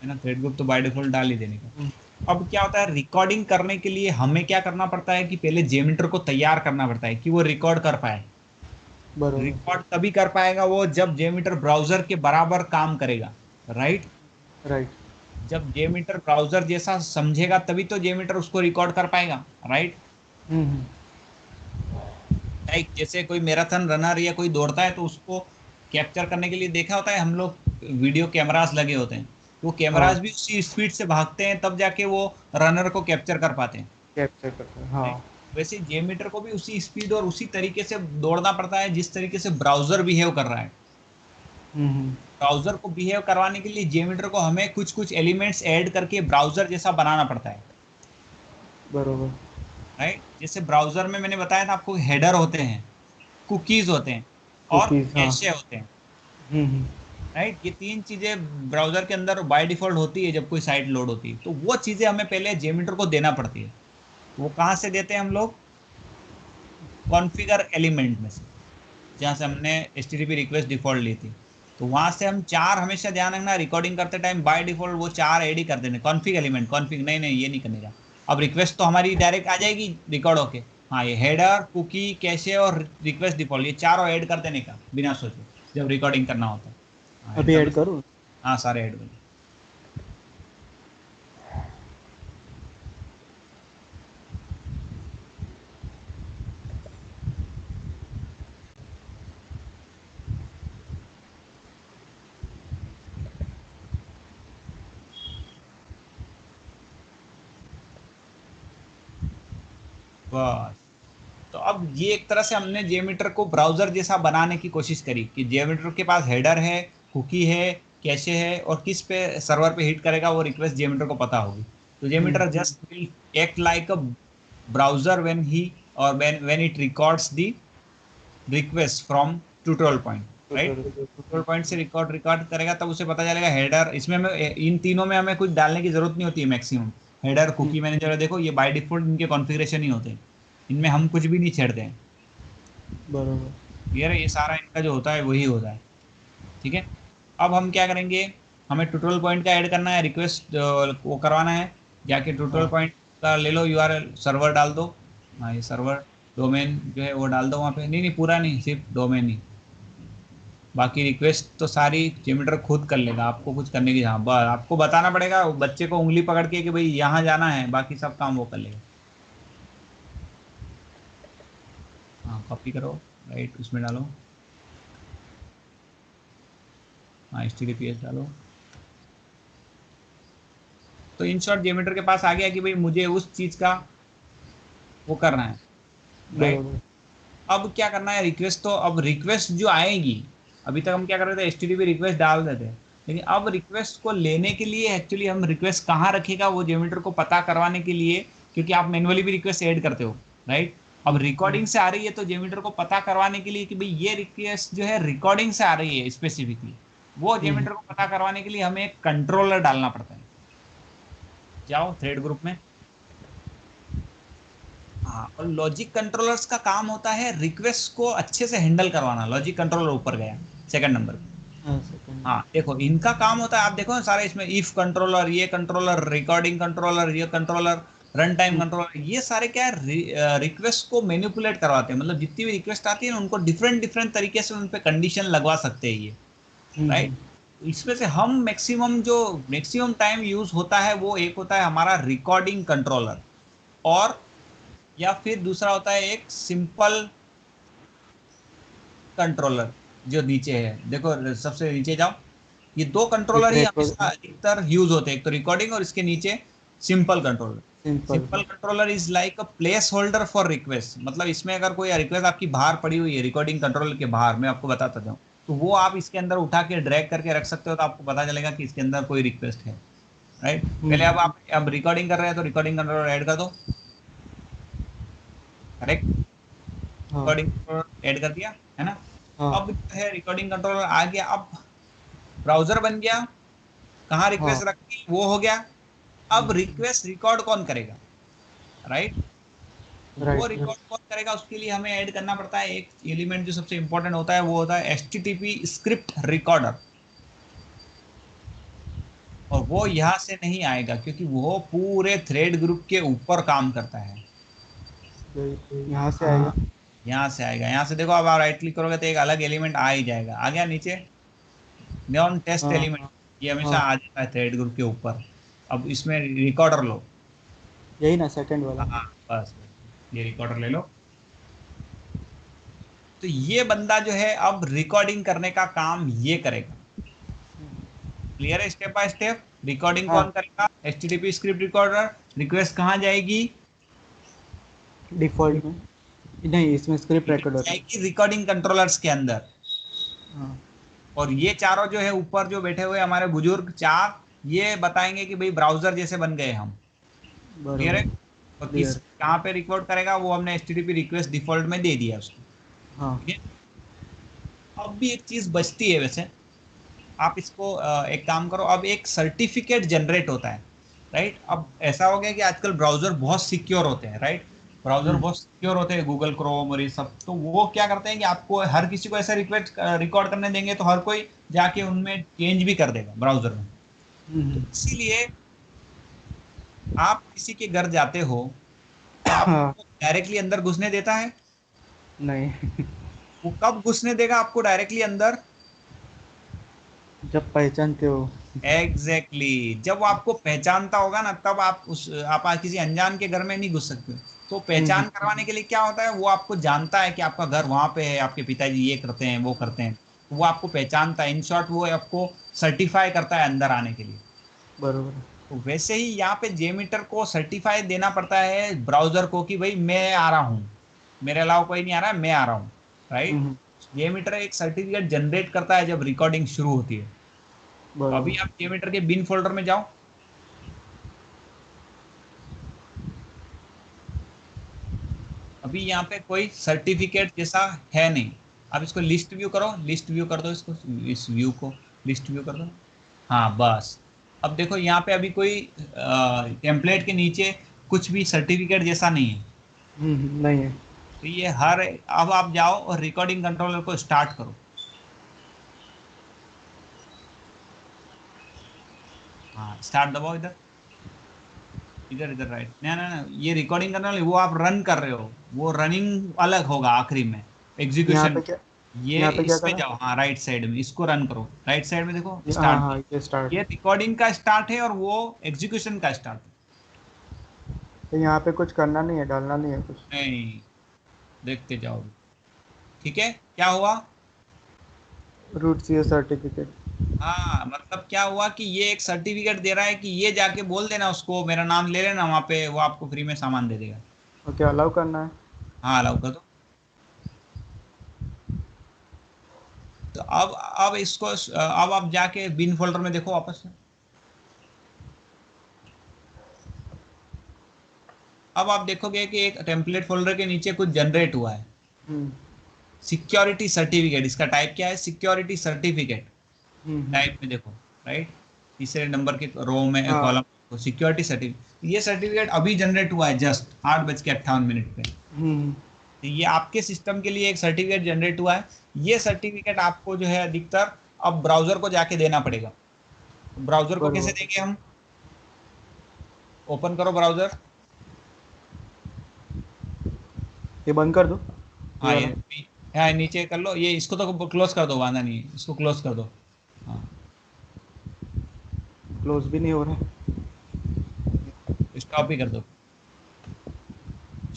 है ना, थ्रेड ग्रुप तो बाय डिफॉल्ट डाल ही देने का। अब क्या होता है, रिकॉर्डिंग करने के लिए हमें क्या करना पड़ता है कि पहले जेमीटर को तैयार करना पड़ता है कि वो रिकॉर्ड कर पाए। बरोबर। रिकॉर्ड तभी कर पाएगा वो जब जेमीटर ब्राउजर के बराबर काम करेगा, राइट। राइट। जब जेमीटर ब्राउजर जैसा समझेगा तभी तो जेमीटर उसको रिकॉर्ड कर पाएगा, राइट। हम्म। लाइक जैसे कोई मैराथन रनर या कोई दौड़ता है तो उसको कैप्चर करने के लिए देखा होता है हम लोग, वीडियो कैमरास लगे होते हैं, तो हाँ, कैमरास भी उसी स्पीड से भागते हैं तब जाके वो रनर को कैप्चर कर पाते हैं, कैप्चर करता है, right? हाँ। वैसे जेमीटर को भी उसी स्पीड और उसी तरीके से दौड़ना पड़ता है जिस तरीके से ब्राउजर बिहेव कर रहा है। हम्म। ब्राउजर को बिहेव करवाने के लिए जेमीटर को हमें कुछ कुछ एलिमेंट्स ऐड करके ब्राउजर जैसा बनाना पड़ता है, बरोबर। राइट। जैसे ब्राउजर में मैंने बताया था आपको, हेडर होते हैं, कुकीज होते हैं और कुकीज, हाँ। कैशे होते हैं, हम्म। राइट। ये तीन चीजें ब्राउजर के अंदर बाय डिफॉल्ट होती है जब कोई साइट लोड होती है, तो वो चीजें हमें पहले जेमीटर को देना पड़ती है। वो कहाँ से देते हैं हम लोग, कॉन्फ़िगर एलिमेंट में से, जहाँ से हमने HTTP रिक्वेस्ट डिफॉल्ट ली थी, तो वहां से हम चार, हमेशा ध्यान रखना रिकॉर्डिंग करते टाइम बाय डिफॉल्ट वो चार ऐड ही कर देने, कॉन्फ़िग एलिमेंट, कॉन्फ़िग नहीं नहीं ये नहीं करने का। अब रिक्वेस्ट तो हमारी डायरेक्ट आ जाएगी रिकॉर्ड होके, हाँ ये हेडर, कुकी, कैशे और रिक्वेस्ट डिफॉल्ट, ये चारों ऐड कर देने का बिना सोचे जब रिकॉर्डिंग करना होता है। हाँ ऐड अभी कर ऐड दो। करूँ? हाँ सारे ऐड कर दो। बस, तो अब ये एक तरह से हमने जेमीटर को ब्राउजर जैसा बनाने की कोशिश करी कि जेमीटर के पास हेडर है, कुकी है, कैशे है, और किस पे सर्वर पे हिट करेगा वो रिक्वेस्ट जेमीटर को पता होगी। तो JMeter just will act like a browser when he और when it records the request from tutorial point, right. Total. Tutorial point से रिकॉर्ड रिकॉर्ड करेगा तब उसे पता चलेगा हेडर, इसमें हमें इन तीनों में हमें कुछ डालने की जरूरत नहीं होती है मैक्सिमम। हेडर, कुकी, मैनेजर, देखो ये बाय डिफॉल्ट इनके कॉन्फ़िगरेशन ही होते हैं, इनमें हम कुछ भी नहीं छेड़ते हैं। बरोबर। क्लियर है, ये सारा इनका जो होता है वही होता है, ठीक है। अब हम क्या करेंगे, हमें ट्यूटोरियल पॉइंट का ऐड करना है, रिक्वेस्ट वो करवाना है, जाके ट्यूटोरियल हाँ। पॉइंट का ले लो यूआरएल, सर्वर डाल दो। हाँ ये सर्वर डोमेन जो है वो डाल दो वहाँ पे, नहीं नहीं पूरा नहीं, सिर्फ डोमेन ही, बाकी रिक्वेस्ट तो सारी जेमीटर खुद कर लेगा, आपको कुछ करने की, हाँ बस आपको बताना पड़ेगा बच्चे को उंगली पकड़ के कि भाई यहाँ जाना है, बाकी सब काम वो कर लेगा। हाँ कॉपी करो, राइट उसमें डालो, हाँ HTTPS डालो। तो इन शॉर्ट जेमीटर के पास आ गया कि भाई मुझे उस चीज का वो करना है, राइट। बरोबर। अब क्या करना है, रिक्वेस्ट तो, अब रिक्वेस्ट जो आएगी, अभी तक हम क्या कर रहे थे, HTTP रिक्वेस्ट डाल देते हैं, लेकिन अब रिक्वेस्ट को लेने के लिए एक्चुअली हम रिक्वेस्ट कहाँ रखेगा वो जेमीटर को पता करवाने के लिए, क्योंकि आप मैनुअली भी रिक्वेस्ट ऐड करते हो, राइट। अब रिकॉर्डिंग से आ रही है तो जेमीटर को पता करवाने के लिए कि भाई ये रिक्वेस्ट जो है रिकॉर्डिंग से आ रही है स्पेसिफिकली, वो जेमीटर को पता करवाने के लिए हमें एक कंट्रोलर डालना पड़ता है। जाओ थ्रेड ग्रुप में, हाँ, और लॉजिक कंट्रोलर्स का काम होता है रिक्वेस्ट को अच्छे से हैंडल करवाना, लॉजिक कंट्रोलर ऊपर गया सेकंड नंबर पे। हाँ, सेकंड। हाँ देखो इनका काम होता है, आप देखो ना सारे इसमें, इफ कंट्रोलर, ये कंट्रोलर, रिकॉर्डिंग कंट्रोलर, ये कंट्रोलर, रन टाइम कंट्रोलर, ये सारे क्या है, रिक्वेस्ट को मैनिपुलेट करवाते हैं, मतलब जितनी भी रिक्वेस्ट आती है ना उनको डिफरेंट डिफरेंट तरीके से उन पे कंडीशन लगवा सकते हैं ये, राइट। इसमें से हम मैक्सिमम टाइम यूज होता है वो एक होता है हमारा रिकॉर्डिंग कंट्रोलर, और या फिर दूसरा होता है एक सिंपल कंट्रोलर जो नीचे है, देखो सबसे नीचे जाओ, ये दो कंट्रोलर एक ही रिकॉर्ड। हमेशा अधिकतर यूज होते हैं, एक तो रिकॉर्डिंग और इसके नीचे simple controller. Simple. Simple controller is like a place holder for request, मतलब इसमें अगर कोई रिक्वेस्ट आपकी बाहर पड़ी हुई है रिकॉर्डिंग कंट्रोलर के बाहर, मैं आपको बताता जाऊँ, तो वो आप इसके अंदर उठा के ड्रैग करके रख सकते हो, तो आपको पता चलेगा कि इसके अंदर कोई रिक्वेस्ट है, राइट। पहले अब आप अब रिकॉर्डिंग कर रहे हैं तो रिकॉर्डिंग कंट्रोलर ऐड कर दो, करेक्ट। हाँ। रिकॉर्डिंग ऐड कर दिया है ना। हाँ। अब जो है रिकॉर्डिंग कंट्रोलर आ गया, अब ब्राउजर बन गया, कहाँ हाँ। रिक्वेस्ट रखी वो हो गया। अब रिक्वेस्ट रिकॉर्ड कौन करेगा, राइट। वो राइट। रिकॉर्ड कौन करेगा उसके लिए हमें ऐड करना पड़ता है एक एलिमेंट जो सबसे इंपॉर्टेंट होता है, वो होता है HTTP स्क्रिप्ट रिकॉर्डर। और वो यहाँ से नहीं आएगा क्योंकि वो पूरे थ्रेड ग्रुप के ऊपर काम करता है। यहाँ से आएगा। हाँ, यहाँ से आएगा। यहाँ से देखो, अब आप राइट क्लिक करोगे तो एक अलग एलिमेंट आ ही जाएगा। आ गया नीचे नॉन टेस्ट हाँ एलिमेंट, हाँ ये हमेशा हाँ, आ जाता है थ्रेड ग्रुप के ऊपर। अब इसमें रिकॉर्डर लो। यही ना सेकंड वाला। हाँ बस ये रिकॉर्डर ले लो। तो ये बंदा जो है अब रिकॉर्डिंग करने का काम ये करेगा। क्लियर है स्टेप बाय स्टेप? रिकॉर्डिंग हाँ, कौन करेगा? HTTP script recorder. रिक्वेस्ट कहाँ जाएगी? डिफॉल्ट में नहीं, इसमें स्क्रिप्ट रिकॉर्डर में। जाएगी रिकॉर्डिंग कंट्रोलर्स के अंदर। हाँ और ये चारों जो है ऊपर जो बैठे हुए हमारे बुजुर्ग चार, ये बताएंगे कि भाई ब्राउजर जैसे बन गए हम। क्लियर है? बरोबर। और किस क्लियर। कहाँ पे रिकॉर्ड करेगा वो हमने एचटीटीपी रिक्वेस्ट डिफॉल्ट में दे दिया उसको। हाँ ठीक है? अब भी एक चीज बचती है वैसे। आप इसको एक काम करो, अब एक सर्टिफिकेट जनरेट होता है। राइट? अब ऐसा हो गया कि आजकल ब्राउजर बहुत सिक्योर होते हैं। राइट? ब्राउजर हम्म, बहुत सिक्योर होते हैं, गूगल क्रोम और ये सब। तो वो क्या करते हैं कि आपको हर किसी को ऐसा रिक्वेस्ट रिकॉर्ड करने देंगे तो हर कोई जाके उनमें चेंज भी कर देगा ब्राउजर में। तो हम्म, इसीलिए आप किसी के घर जाते हो तो हाँ, आपको डायरेक्टली अंदर घुसने देता है? नहीं। वो कब घुसने देगा आपको डायरेक्टली अंदर? जब पहचानते हो। Exactly exactly. जब वो आपको पहचानता होगा ना तब आप किसी अनजान के घर में नहीं घुस सकते। तो हम्म, पहचान करवाने के लिए क्या होता है, वो आपको जानता है कि आपका घर वहां पे है, आपके पिताजी ये करते हैं वो करते हैं। तो वो आपको पहचानता है। इन शॉर्ट वो आपको सर्टिफाई करता है अंदर आने के लिए। बरोबर। तो वैसे ही यहाँ पे जेमीटर को सर्टिफाई देना पड़ता है ब्राउजर को कि भाई मैं आ रहा हूँ, मेरे अलावा कोई नहीं आ रहा है, मैं आ रहा हूँ। राइट? हम्म, जेमीटर एक सर्टिफिकेट जनरेट करता है जब रिकॉर्डिंग शुरू होती है। तो अभी बरोबर। आप जेमीटर के बिन फोल्डर में जाओ। अभी यहाँ पे कोई सर्टिफिकेट जैसा है नहीं। अब इसको लिस्ट व्यू करो, लिस्ट व्यू कर दो इसको, इस व्यू को लिस्ट व्यू कर दो। हाँ बस। अब देखो यहाँ पे अभी कोई टेम्पलेट के नीचे कुछ भी सर्टिफिकेट जैसा नहीं है। नहीं है। तो ये हर, अब आप जाओ और रिकॉर्डिंग कंट्रोलर को स्टार्ट करो। हाँ स्टार्ट दबाओ इधर, इधर इधर राइट। ना ना ना, ये रिकॉर्डिंग कंट्रोलर वो आप रन कर रहे हो, वो रनिंग अलग होगा आखिरी में, यहाँ एग्जीक्यूशन। पे क्या ये यहाँ पे क्या इसमें करा? जाओ, हाँ राइट साइड में इसको रन करो। राइट साइड में देखो हाँ स्टार्ट। हाँ, ये स्टार्ट ये है। रिकॉर्डिंग का स्टार्ट है और वो एग्जीक्यूशन का स्टार्ट है। तो यहाँ पे कुछ करना नहीं है, डालना नहीं है कुछ। नहीं, देखते जाओ। ठीक है, क्या हुआ? Root C certificate. हाँ मतलब क्या हुआ कि ये एक सर्टिफिकेट दे रहा है कि ये जाके बोल देना उसको, मेरा नाम ले लेना वहां पे, वो आपको फ्री में सामान दे देगा। ओके, अलाउ करना है। हाँ अलाउ कर दो। तो अब इसको अब आप जाके बिन फोल्डर में देखो वापस से। अब आप देखोगे कि एक टेम्पलेट फोल्डर के नीचे कुछ जनरेट हुआ है। हम्म सिक्योरिटी सर्टिफिकेट, इसका टाइप क्या है? Security certificate. हम्म, टाइप में देखो। राइट? तीसरे नंबर के रो में हाँ। कॉलम सिक्योरिटी सर्टिफिकेट, ये सर्टिफिकेट अभी जनरेट हुआ है जस्ट 8:58 पे। हम्म, तो ये आपके सिस्टम के लिए एक सर्टिफिकेट जनरेट हुआ है। ये सर्टिफिकेट आपको जो है अधिकतर अब ब्राउजर को जाके देना पड़ेगा। ब्राउजर को कैसे बरोबर। देंगे हम? ओपन करो ब्राउजर। ये बंद कर दो, ये हाँ ये, वाला। हाँ नीचे कर लो, ये इसको तो क्लोज कर दो, वादा नहीं है, इसको क्लोज कर दो। हाँ क्लोज भी नहीं हो रहा है। स्टॉप भी कर दो।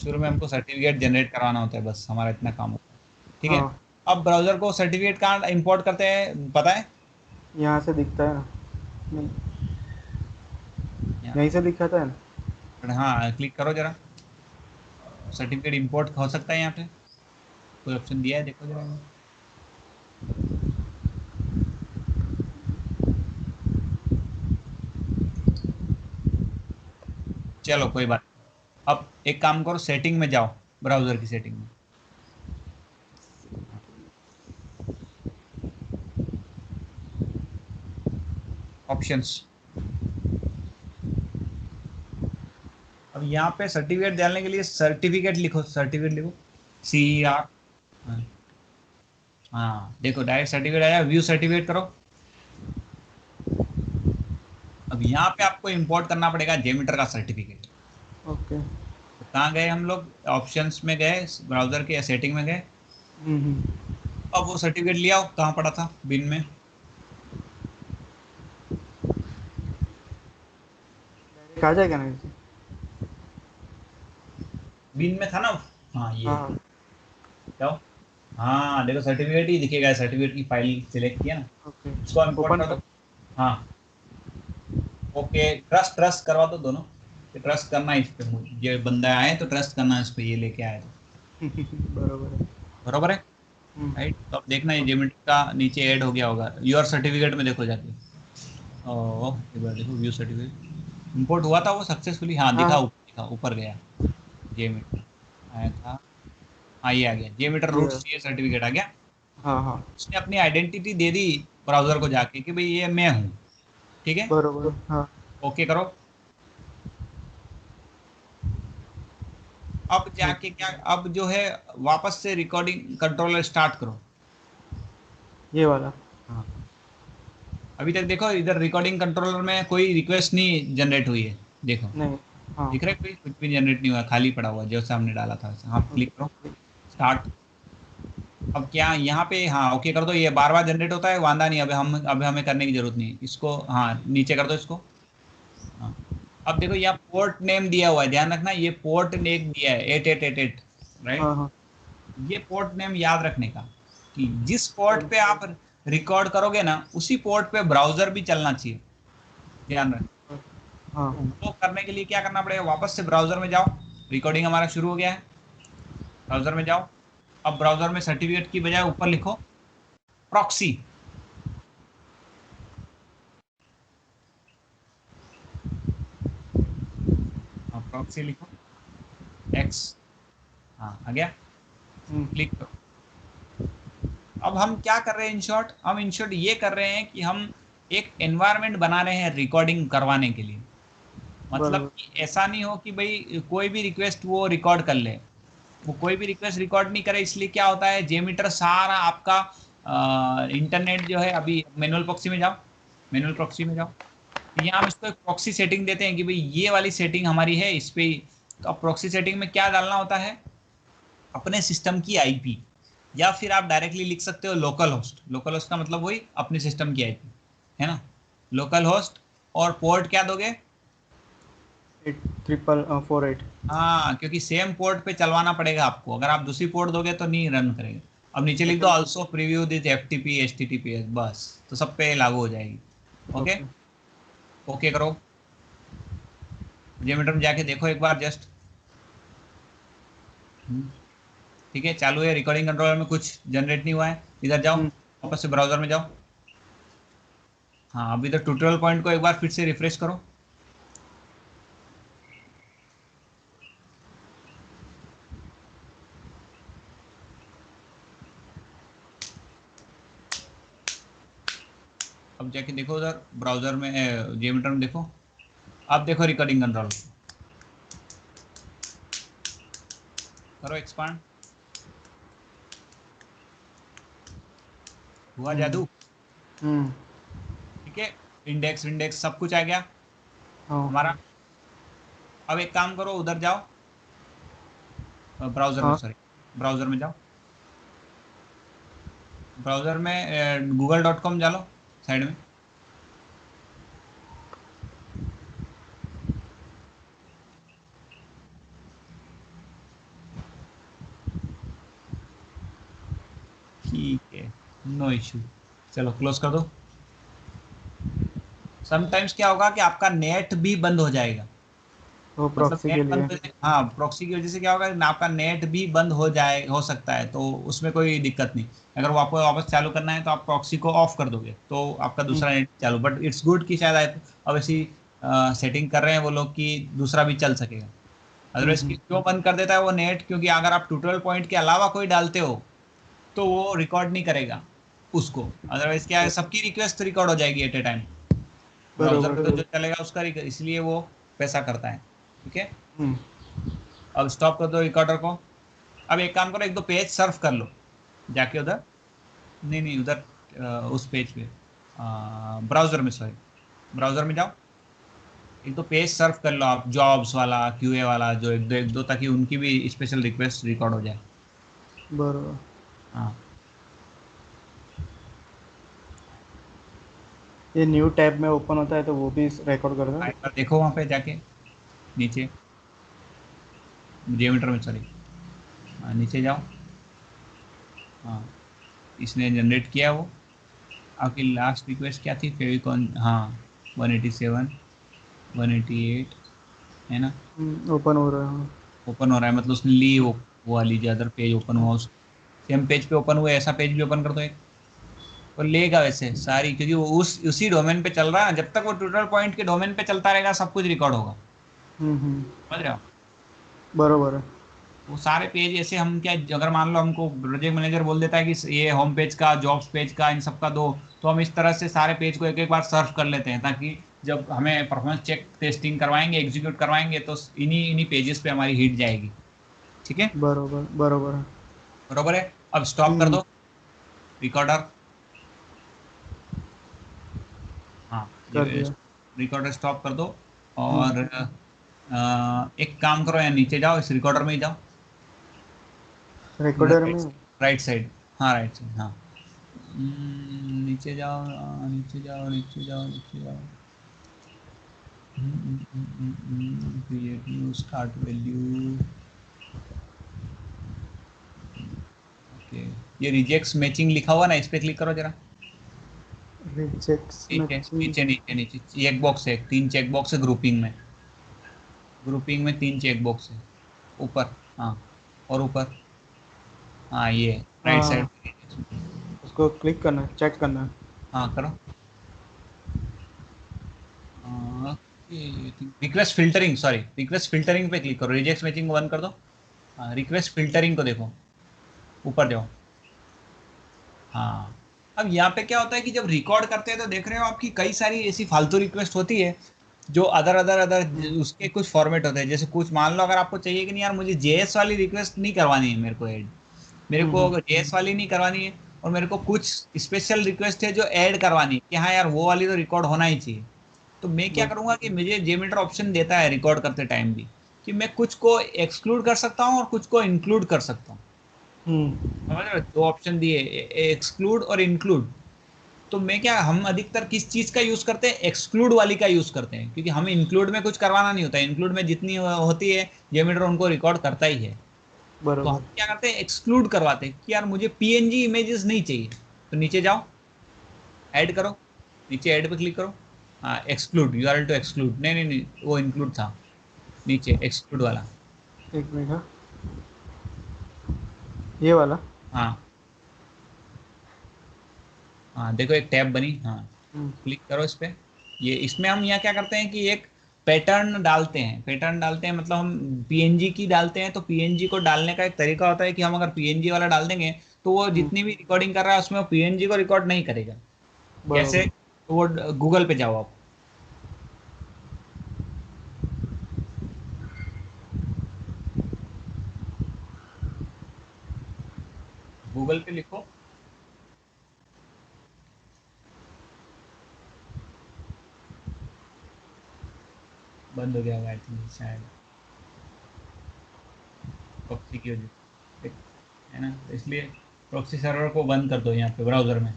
शुरू में हमको सर्टिफिकेट जनरेट करवाना होता है, बस हमारा इतना काम होता है। ठीक है? हाँ, अब ब्राउजर को सर्टिफिकेट कहाँ इंपोर्ट करते हैं पता है? यहाँ से दिखता है ना? नहीं, यहाँ। यहीं से दिखाता है ना? हाँ क्लिक करो जरा, सर्टिफिकेट इंपोर्ट हो सकता है यहाँ पे, कोई ऑप्शन दिया है देखो जरा। चलो कोई बात नहीं। अब एक काम करो, सेटिंग में जाओ, ब्राउजर की सेटिंग में। ऑप्शंस। अब यहाँ पे सर्टिफिकेट डालने के लिए सर्टिफिकेट लिखो, सर्टिफिकेट लिखो, CER। हाँ हाँ, देखो डायरेक्ट सर्टिफिकेट आया, व्यू सर्टिफिकेट करो। अब यहाँ पे आपको इंपोर्ट करना पड़ेगा जेमीटर का सर्टिफिकेट। ओके। तो कहाँ गए हम लोग, ऑप्शंस में गए, ब्राउजर के सेटिंग में गए। अब वो सर्टिफिकेट लिया, कहाँ पड़ा था, बिन में। आ जाएगा ना इसे? बिन में था ना। हाँ ये हाँ जाओ। हाँ देखो सर्टिफिकेट ही दिखेगा, सर्टिफिकेट की फाइल सिलेक्ट किया ना, ओके। इसको इंपोर्ट ओपन कर कर। दो। हाँ ओके, ट्रस्ट ट्रस्ट करवा दो दोनों, ट्रस्ट करना है इस पे, ये बंदा आए तो ट्रस्ट करना है इस पे, ये लेके आए तो। बरोबर है। बरोबर है, राइट। तो अब देखना ये जेमेट्री का नीचे ऐड हो गया होगा, योर सर्टिफिकेट में देखो जाके। ओह एक बार देखो, व्यू सर्टिफिकेट इंपोर्ट हुआ था वो सक्सेसफुली। हाँ हाँ दिखा, हाँ, ऊपर दिखा, ऊपर गया जेमीटर आया था। हाँ ये आ गया, जेमीटर ये रूट सी सर्टिफिकेट आ गया। हाँ हाँ उसने अपनी आइडेंटिटी दे दी ब्राउजर को जाके कि भाई ये मैं हूँ, ठीक है। बरोबर। हाँ ओके करो। अब जाके क्या, अब जो है वापस से रिकॉर्डिंग कंट्रोलर स्टार्ट करो। ये वाला। हाँ अभी तक देखो इधर रिकॉर्डिंग कंट्रोलर में कोई रिक्वेस्ट नहीं जनरेट हुई है, देखो नहीं। हाँ दिख रहा है, कोई कुछ भी जनरेट नहीं हुआ, खाली पड़ा हुआ जो हमने डाला था। हाँ क्लिक करो, ओके। स्टार्ट। अब क्या यहाँ पे, हाँ ओके कर दो, ये बार बार जनरेट होता है, वांदा नहीं, अब हमें करने की जरूरत नहीं इसको। हाँ नीचे कर दो इसको। हाँ अब देखो यहाँ पोर्ट नेम दिया हुआ है, ध्यान रखना ये पोर्ट नेम दिया है 8888, राइट। हाँ हाँ ये पोर्ट नेम याद रखने का कि जिस पोर्ट चलो। पे आप रिकॉर्ड करोगे ना, उसी पोर्ट पे ब्राउजर भी चलना चाहिए, ध्यान रख। हाँ तो वो करने के लिए क्या करना पड़ेगा, वापस से ब्राउजर में जाओ, रिकॉर्डिंग हमारा शुरू हो गया है, ब्राउजर में जाओ। अब ब्राउजर में सर्टिफिकेट की बजाय ऊपर लिखो प्रॉक्सी। हाँ प्रॉक्सी लिखो, एक्स, हाँ आ गया, क्लिक करो। अब हम क्या कर रहे हैं, इन शॉर्ट हम इन शॉर्ट ये कर रहे हैं कि हम एक एनवायरनमेंट बना रहे हैं रिकॉर्डिंग करवाने के लिए। मतलब बरोबर। कि ऐसा नहीं हो कि भाई कोई भी रिक्वेस्ट वो रिकॉर्ड कर ले, वो कोई भी रिक्वेस्ट रिकॉर्ड नहीं करे। इसलिए क्या होता है, जेमीटर सारा आपका इंटरनेट जो है, अभी मैनुअल प्रॉक्सी में जाओ, मैनुअल प्रॉक्सी में जाओ, यहाँ हम इसको एक प्रॉक्सी सेटिंग देते हैं कि भाई ये वाली सेटिंग हमारी है इस पे। तो अब प्रॉक्सी सेटिंग में क्या डालना होता है, अपने सिस्टम की आईपी, या फिर आप डायरेक्टली लिख सकते हो लोकल होस्ट। लोकल होस्ट का मतलब वही अपने सिस्टम की आईपी है ना, लोकल होस्ट। और पोर्ट क्या दोगे, 8348। हाँ क्योंकि सेम पोर्ट पे चलवाना पड़ेगा आपको, अगर आप दूसरी पोर्ट दोगे तो नहीं रन करेगा। अब नीचे लिख दो also preview this FTP HTTPS, बस तो सब पे लागू हो जाएगी। Okay, okay. ओके करो। जेमीटर में जाके देखो एक बार जस्ट, ठीक है चालू है, रिकॉर्डिंग कंट्रोलर में कुछ जनरेट नहीं हुआ है। इधर जाओ, वापस से ब्राउजर में जाओ। हाँ अब इधर ट्यूटोरियल पॉइंट को एक बार फिर से रिफ्रेश करो। अब जाके देखो उधर ब्राउजर में, जेमीटर में देखो, अब देखो रिकॉर्डिंग कंट्रोल करो, एक्सपांड, हुआ जादू। ठीक है, इंडेक्स इंडेक्स सब कुछ आ गया हाँ हमारा। अब एक काम करो, उधर जाओ, ब्राउजर में, हाँ सॉरी ब्राउजर में जाओ, ब्राउजर में google.com डालो साइड में। ठीक है, नो इशू, चलो क्लोज कर दो। समटाइम्स क्या होगा कि आपका नेट भी बंद हो जाएगा, वो मतलब प्रॉक्सी के नेट लिए। बंद हो जाए, हाँ प्रॉक्सी की वजह से क्या होगा ना, आपका नेट भी बंद हो जाए, हो सकता है, तो उसमें कोई दिक्कत नहीं। अगर वो आपको वापस चालू करना है तो आप प्रॉक्सी को ऑफ कर दोगे तो आपका दूसरा नेट चालू, बट इट्स गुड कि शायद अब ऐसी सेटिंग कर रहे हैं वो लोग कि दूसरा भी चल सकेगा। अदरवाइज क्यों बंद कर देता है वो नेट, क्योंकि अगर आप ट्यूटोरियल पॉइंट के अलावा कोई डालते हो तो वो रिकॉर्ड नहीं करेगा उसको। अदरवाइज क्या है, सबकी रिक्वेस्ट रिकॉर्ड हो जाएगी एट ए टाइम, ब्राउजर पे बरोबर। तो जो चलेगा उसका इसलिए वो पैसा करता है। ठीक है, अब स्टॉप कर दो रिकॉर्डर को। अब एक काम करो, एक दो पेज सर्फ कर लो जाके उधर, नहीं नहीं उधर उस पेज पे, ब्राउजर में, सॉरी ब्राउजर में जाओ। एक तो पेज सर्फ कर लो आप, जॉब्स वाला, क्यूए वाला, जो एक दो, ताकि उनकी भी स्पेशल रिक्वेस्ट रिकॉर्ड हो जाए। बरोबर। हाँ, ये न्यू टैब में ओपन होता है तो वो भी रिकॉर्ड करता एक है। बार देखो वहाँ पे जाके नीचे, जियोमीटर में, सॉरी। हाँ, नीचे जाओ। हाँ, इसने जनरेट किया वो। आपकी लास्ट रिक्वेस्ट क्या थी, फेविकॉन, हाँ, 187, 188, है ना? ओपन हो रहा है, हाँ। ओपन हो रहा है, मतलब उसने ली वो वाली, जो अदर पेज ओपन हाँ। हुआ उस सेम पेज पे ओपन हुआ, ऐसा पेज भी ओपन कर दो एक। और लेगा वैसे सारी, क्योंकि वो उसी डोमेन पे चल रहा है, जब तक वो ट्विटर पॉइंट के डोमेन पे चलता रहेगा सब कुछ रिकॉर्ड होगा। समझ रहे हो? बरोबर है। वो सारे पेज ऐसे, हम क्या, अगर मान लो हमको प्रोजेक्ट मैनेजर बोल देता है कि ये होम पेज का, जॉब्स पेज का, इन सब का दो, तो हम इस तरह से सारे पेज को एक एक बार सर्च कर लेते हैं, ताकि जब हमें परफॉर्मेंस चेक टेस्टिंग करवाएंगे, एग्जीक्यूट करवाएंगे, तो इन्हीं इन्हीं पेजेस पे हमारी हिट जाएगी। ठीक है? बरोबर बरोबर है। बरोबर है। अब स्टॉप कर दो रिकॉर्डर। हाँ, कर ये दिया। रिकॉर्डर स्टॉप कर दो। हम्म। और एक काम करो, या नीचे जाओ, इस रिकॉर्डर में ही जाओ, रिकॉर्डर राइट, में। Right side. हाँ, राइट साइड, हाँ। नीचे जाओ, नीचे जाओ, नीचे जाओ, नीचे जाओ। Create new start value. Okay, ये रिजेक्ट्स मैचिंग लिखा हुआ ना, इस पे क्लिक करो जरा। रिजेक्ट्स नीचे मैचिंग। नीचे नीचे नीचे चेक बॉक्स है, 3 चेक बॉक्स है ग्रुपिंग में। ग्रुपिंग में 3 चेक बॉक्स है ऊपर। हाँ, और ऊपर। हाँ, ये राइट साइड। हाँ, उसको क्लिक करना है, चेक करना है। हाँ, करो। Request filtering, sorry, request filtering पे क्लिक करो, रिजेक्ट मैचिंग को बंद कर दो। हाँ, रिक्वेस्ट फिल्टरिंग को देखो, ऊपर जाओ। हाँ, अब यहाँ पे क्या होता है कि जब रिकॉर्ड करते हैं तो देख रहे हो आपकी कई सारी ऐसी फालतू रिक्वेस्ट होती है, जो अदर अदर अदर हम्म। उसके कुछ फॉर्मेट होते हैं। जैसे कुछ मान लो, अगर आपको चाहिए कि नहीं यार, मुझे जेएस वाली रिक्वेस्ट नहीं करवानी है, मेरे को ऐड, मेरे को हम्म। जेएस वाली नहीं करवानी है, और मेरे को कुछ स्पेशल रिक्वेस्ट है जो ऐड करवानी है, कि हाँ यार वो वाली तो रिकॉर्ड होना ही चाहिए। तो मैं क्या करूंगा कि मुझे जेमीटर ऑप्शन देता है रिकॉर्ड करते टाइम भी, कि मैं कुछ को एक्सक्लूड कर सकता हूँ और कुछ को इंक्लूड कर सकता हूँ। समझ रहे हो? दो ऑप्शन दिए, एक्सक्लूड और इंक्लूड। तो मैं क्या, हम अधिकतर किस चीज का यूज करते हैं, एक्सक्लूड वाली का यूज करते हैं, क्योंकि हमें इंक्लूड में कुछ करवाना नहीं होता, इंक्लूड में जितनी होती है जेमीटर उनको रिकॉर्ड करता ही है। तो हम बरोबर। क्या करते हैं, एक्सक्लूड करवाते हैं, कि यार मुझे पीएनजी इमेजेस नहीं चाहिए। तो नीचे जाओ, ऐड करो, नीचे ऐड पे क्लिक करो। हाँ, एक्सक्लूड, यूआरएल टू एक्सक्लूड, नहीं नहीं नहीं, वो इंक्लूड था, नीचे एक्सक्लूड वाला। एक मिनट, हाँ। ये वाला। हाँ, हाँ, देखो एक टैब बनी, हाँ। हम्म। क्लिक करो इस पे। ये इसमें हम यहाँ क्या करते हैं कि एक पैटर्न डालते हैं, पैटर्न डालते हैं, मतलब हम पीएनजी की डालते हैं। तो पीएनजी को डालने का एक तरीका होता है कि हम अगर पीएनजी वाला डाल देंगे, तो वो हम्म। जितनी भी रिकॉर्डिंग कर रहा है उसमें वो पीएनजी को रिकॉर्ड नहीं करेगा। कैसे? बरोबर। तो वो गूगल पे जाओ आप, गूगल पे लिखो। बंद हो गया होगा आई थिंक, शायद प्रॉक्सी की वजह से, है ना? तो इसलिए प्रॉक्सी सर्वर को बंद कर दो यहाँ पे ब्राउजर में।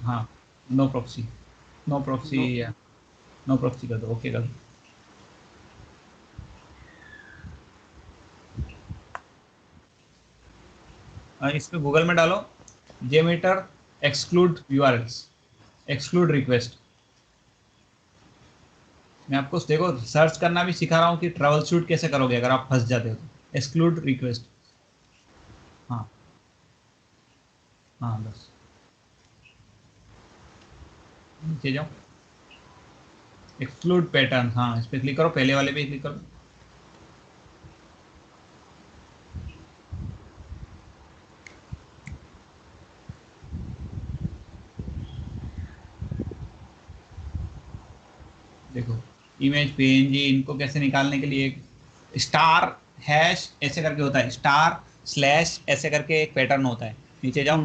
हाँ, no proxy, no proxy, no. या नो प्रॉक्सी कर दो, ओके कर दो। इस पे गूगल में डालो, जेमीटर एक्सक्लूड यूआरएल्स, एक्सक्लूड रिक्वेस्ट। मैं आपको देखो सर्च करना भी सिखा रहा हूँ कि ट्रबल शूट कैसे करोगे अगर आप फंस जाते हो तो। Exclude request. हाँ, हाँ, बस नीचे जाओ, एक्सक्लूड पैटर्न, हाँ, इस पे क्लिक करो, पहले वाले पे क्लिक करो। इमेज पीएनजी इनको कैसे निकालने के लिए स्टार हैश ऐसे करके होता है, स्टार स्लैश ऐसे करके एक पैटर्न होता है, नीचे जाओ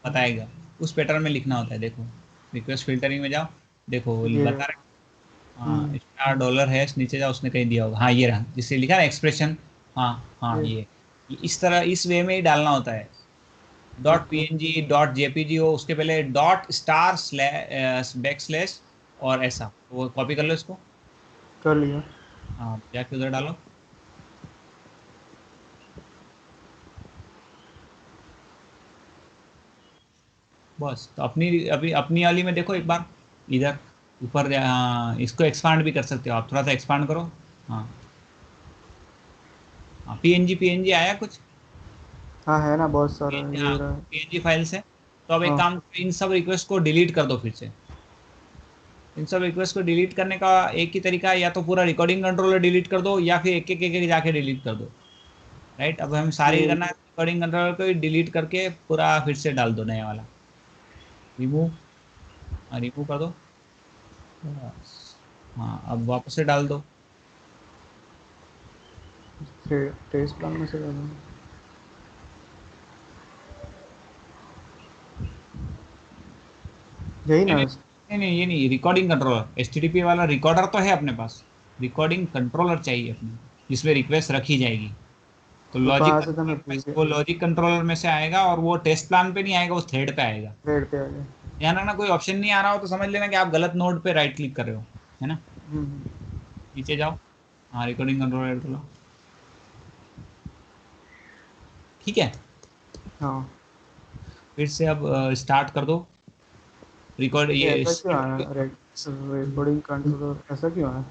बताएगा, उस पैटर्न में लिखना होता है। देखो रिक्वेस्ट फिल्टरिंग में जाओ, देखो वो ये बता रहे, हाँ स्टार डॉलर हैश, नीचे जाओ उसने कहीं दिया होगा, हाँ ये रहा जिससे लिखा है एक्सप्रेशन, हाँ हाँ ये इस तरह इस वे में ही डालना होता है। Dot okay PNG dot JPG हो, उसके पहले dot star slash back slash और ऐसा, वो कॉपी कर लो इसको, कर लिया। हाँ जाके उधर डालो। बस तो अपनी अभी अपनी वाली में देखो एक बार, इधर ऊपर हाँ, इसको एक्सपांड भी कर सकते हो आप, थोड़ा सा एक्सपांड करो। हाँ हाँ पीएनजी पीएनजी आया कुछ, हाँ है ना बहुत सारा पीएनजी, हाँ ये रहा। पीएनजी फाइल्स है। तो अब एक हाँ काम करो, इन सब रिक्वेस्ट को डिलीट कर दो फिर से। इन सब रिक्वेस्ट को डिलीट करने का एक ही तरीका है, या तो पूरा रिकॉर्डिंग कंट्रोलर डिलीट कर दो या फिर एक एक जाके डिलीट कर दो। राइट, अब हम सारी ये करना है, रिकॉर्डिंग कंट्रोलर को डिलीट करके पूरा फिर से डाल दो नया वाला, रिमूव, हाँ रिमूव कर दो बस। हाँ अब वापस से डाल दो। टेस्ट प्लान में से कर दूँ। यही नहीं ना। नहीं नहीं नहीं, ये नहीं, रिकॉर्डिंग कंट्रोलर, एचटीटीपी वाला रिकॉर्डर तो है अपने पास, रिकॉर्डिंग कंट्रोलर चाहिए अपने, जिसमें रिक्वेस्ट रखी जाएगी। तो वो लॉजिक कहाँ से था मैं कंट्रोलर में, भूल गया। वो लॉजिक कंट्रोलर में से आएगा, और वो टेस्ट प्लान पे नहीं आएगा, वो थ्रेड पे आएगा। रेड पे आ गया। ध्यान रखना कोई ऑप्शन नहीं आ रहा हो तो समझ लेना कि आप गलत नोड पे राइट क्लिक कर रहे हो, है ना। हम्म, नीचे जाओ, हाँ रिकॉर्डिंग कंट्रोलर ऐड कर लो, ठीक है। हाँ फिर से अब स्टार्ट कर दो रिकॉर्ड, ये ये ऐसा क्यों आया रेड रिकॉर्डिंग कंट्रोलर ऐसा क्यों आया।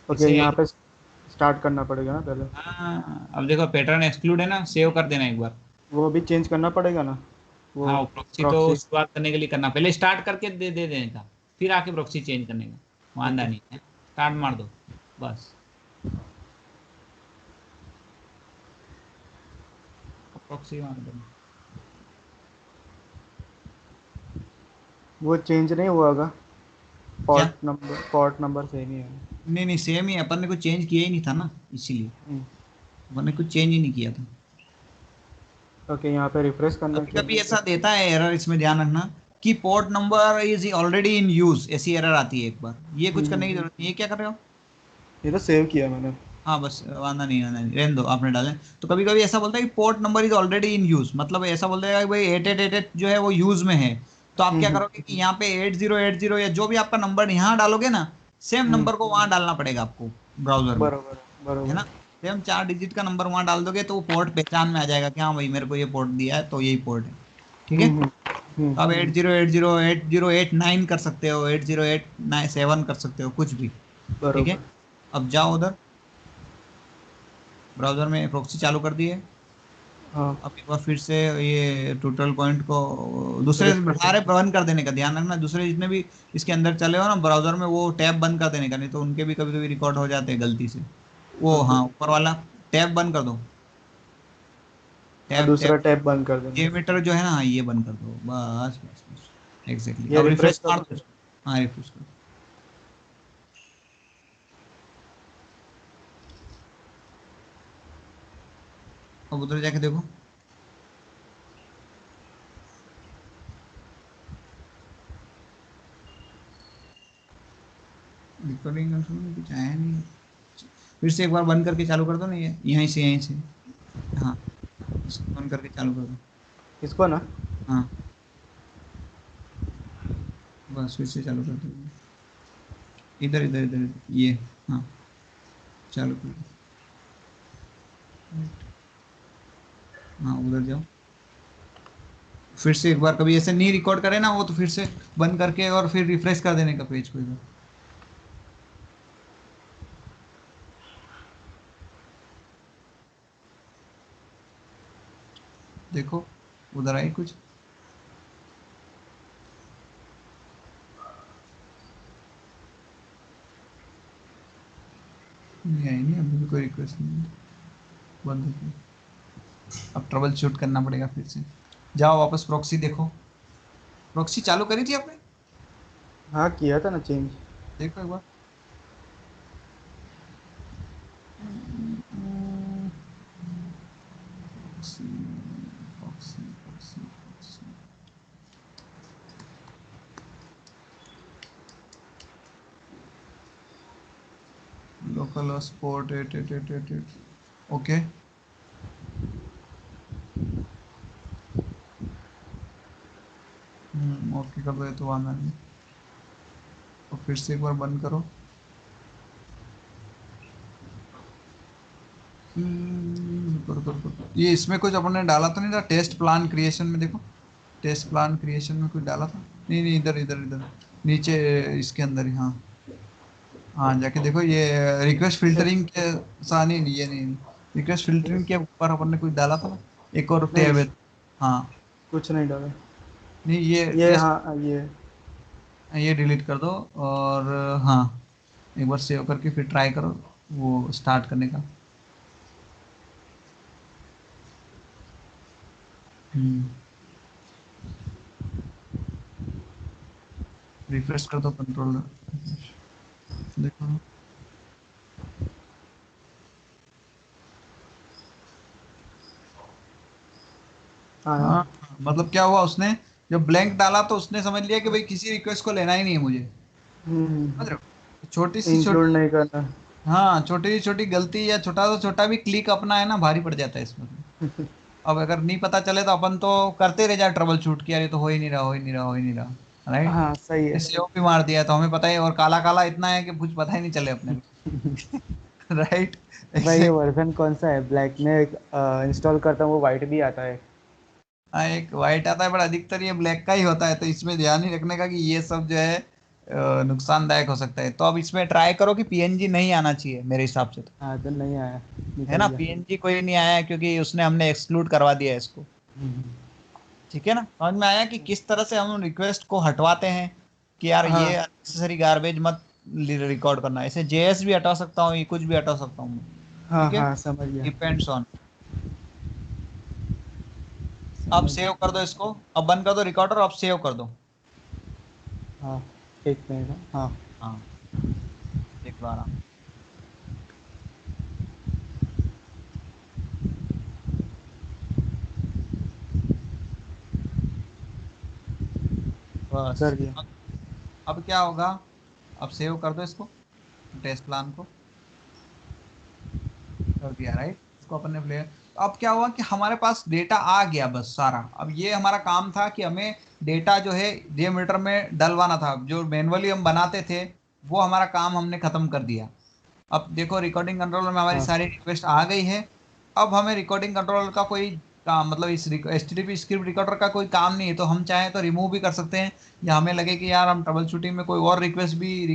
ओके इसे, यहाँ पे स्टार्ट करना पड़ेगा ना पहले। हाँ अब देखो पैटर्न एक्सक्लूड है ना, सेव कर देना एक बार। वो भी चेंज करना पड़ेगा ना वो हाँ प्रॉक्सी तो प्रॉक्सी। शुरुआत करने के लिए करना, पहले स्टार्ट करके दे देने का, फिर आके प्रॉक्सी चेंज करने का, वांदा ओके नहीं है, स्टार्ट मार दो बस। प्रॉक्सी मार दो। वो चेंज नहीं हुआ होगा। क्या, पोर्ट नंबर सेम ही है। नहीं नहीं सेम ही है, अपन ने कुछ चेंज किया ही नहीं था ना, इसीलिए हम्म, अपन ने कुछ चेंज ही नहीं किया था। ओके यहाँ पे रिफ्रेश करना कभी क्या कभी है। ऐसा देता है एरर, इसमें ध्यान रखना कि port number is already in use, ऐसी एरर आती है एक बार, ये कुछ करने की जरूरत नहीं है, क्या कर रहे हो। ये तो सेव किया मैंने। हाँ बस वांदा नहीं रहने दो, आपने डाले। तो कभी कभी ऐसा बोलता है कि port number is already in use, मतलब ऐसा बोल देगा कि भाई 8888 जो है वो यूज में है। तो आप क्या हम्म करोगे कि यहाँ पे 8080 या जो भी आपका नंबर यहाँ डालोगे ना, सेम हम्म, नंबर को वहां डालना पड़ेगा आपको ब्राउजर में, बरोबर है ना। बरोबर। सेम 4 डिजिट का नंबर वहां डाल दोगे तो वो पोर्ट पहचान में आ जाएगा कि हाँ भाई मेरे को ये पोर्ट दिया है तो यही पोर्ट है, ठीक है। हम्म हम्म तो आप 8080 8089 कर सकते हो, 8087 कर सकते हो, कुछ भी, ठीक है। बरोबर। अब जाओ उधर, ब्राउजर में प्रॉक्सी चालू कर दिए। हाँ अब एक बार फिर से ये टोटल पॉइंट को दूसरे से रिफ्रेश। बढ़ा रहे, बंद कर देने का ध्यान रखना, दूसरे जितने भी इसके अंदर चले हो ना ब्राउजर में, वो टैब बंद कर देने का, नहीं तो उनके भी कभी कभी रिकॉर्ड हो जाते हैं गलती से। वो ओके हाँ ऊपर वाला टैब बंद कर दो, हाँ टैब टैब दूसरा टैब बंद कर देंगे। जेमीटर जो है ना, हाँ ये बंद कर दो बस बस बस, एग्जैक्टली। ये अब रिफ्रेश रिफ्रेश कर मार दो। दो इसको। हाँ रिफ्रेश कर दो, अब उधर जाके देखो, रिकॉर्डिंग में कुछ आया नहीं। फिर से एक बार बंद करके चालू कर दो ना, ये यहीं से, हाँ इसको बंद करके चालू कर दो। इसको ना। हाँ बस फिर से चालू कर दो, इधर इधर इधर ये, हाँ चालू कर दो, हाँ उधर जाओ। फिर से एक बार कभी ऐसे नहीं रिकॉर्ड करे ना वो, तो फिर से बंद करके और फिर रिफ्रेश कर देने का पेज को इधर, देखो उधर आई कुछ, नहीं आई, नहीं अभी भी कोई रिक्वेस्ट नहीं है, बंद हो गई। अब ट्रबल शूट करना पड़ेगा फिर से, जाओ वापस प्रॉक्सी देखो, प्रॉक्सी चालू करी थी आपने, हाँ किया था ना चेंज। देखो एक बार, लोकल स्पोर्ट 8888 ओके। ओके कर दो, ये तो आना नहीं। तो फिर से एक बार बंद करो। ये इसमें कुछ अपन ने डाला तो नहीं था टेस्ट प्लान क्रिएशन में? देखो टेस्ट प्लान क्रिएशन में कुछ डाला था? नहीं नहीं, इधर इधर इधर नीचे इसके अंदर ही। हाँ हाँ, जाके देखो ये रिक्वेस्ट फिल्टरिंग के साथ नहीं, ये नहीं, रिक्वेस्ट फिल्टरिंग के ऊपर अपन ने कुछ डाला था ना, एक और टैब है। नहीं, हाँ कुछ नहीं डाला। नहीं, ये ये टेस्ट, हाँ ये ये डिलीट कर दो। और हाँ, एक बार सेव करके फिर ट्राई करो वो स्टार्ट करने का। रिफ्रेश कर दो कंट्रोल, देखो। आया। हाँ, मतलब क्या हुआ, उसने जब ब्लैंक डाला तो उसने समझ लिया कि भाई किसी रिक्वेस्ट को लेना ही नहीं है मुझे। समझ रहे हो? छोटी सी इंक्लूड छोटी, नहीं करना। हाँ छोटी सी छोटी गलती या छोटा सा छोटा भी क्लिक अपना है ना, भारी पड़ जाता है इसमें। अब अगर नहीं पता चले तो अपन तो करते रह जाए ट्रबल शूट किया, ये तो हो ही नहीं रहा, हो ही नहीं रहा, हो ही नहीं रहा, राइट। हाँ सही है। सेव भी मार दिया तो हमें पता है, और काला काला इतना है कि कुछ पता ही नहीं चले अपने को। राइट। भाई ये ऐसे वर्जन कौन सा है? ब्लैक में इंस्टॉल करता हूँ वो वाइट भी आता है। हाँ, एक वाइट आता है, पर अधिकतर ये ब्लैक का ही होता है, तो इसमें ध्यान ही रखने का कि ये सब जो है नुकसानदायक हो सकता है। तो अब इसमें ट्राई करो कि पीएनजी नहीं आना चाहिए मेरे हिसाब से तो, हाँ तो नहीं आया, है निकल ना। गया। पीएनजी कोई नहीं आया क्योंकि उसने हमने एक्सक्लूड करवा दिया है इसको। हम्म, ठीक है ना, समझ में आया कि किस तरह से हम रिक्वेस्ट को हटवाते हैं कि यार ये हाँ अननेसेसरी गार्बेज मत रिकॉर्ड करना। ऐसे जेएस भी हटा सकता हूँ, ये कुछ भी हटा सकता हूँ। हाँ ठीक है, हाँ समझ गया। Depends on. अब समझ सेव कर दो इसको, अब बंद कर दो रिकॉर्डर, अब सेव कर दो। हाँ, एक मिनट। हाँ हाँ, देख लो आराम। कर बस दिया। अब क्या होगा, अब सेव कर दो इसको, टेस्ट प्लान को कर दिया, राइट। इसको अपन ने प्ले, अब क्या हुआ कि हमारे पास डेटा आ गया बस सारा। अब ये हमारा काम था कि हमें डेटा जो है जेमीटर में डलवाना था, जो मैनुअली हम बनाते थे वो हमारा काम हमने खत्म कर दिया। अब देखो रिकॉर्डिंग कंट्रोलर में हमारी हाँ सारी रिक्वेस्ट आ गई है। अब हमें रिकॉर्डिंग कंट्रोलर का कोई काम, मतलब इस HTTP स्क्रिप्ट रिकॉर्डर का कोई काम नहीं है, तो हम चाहें तो रिमूव भी कर सकते हैं, या हमें लगे कि यार हम ट्रबल शूटिंग में कोई और रिक्वेस्ट भी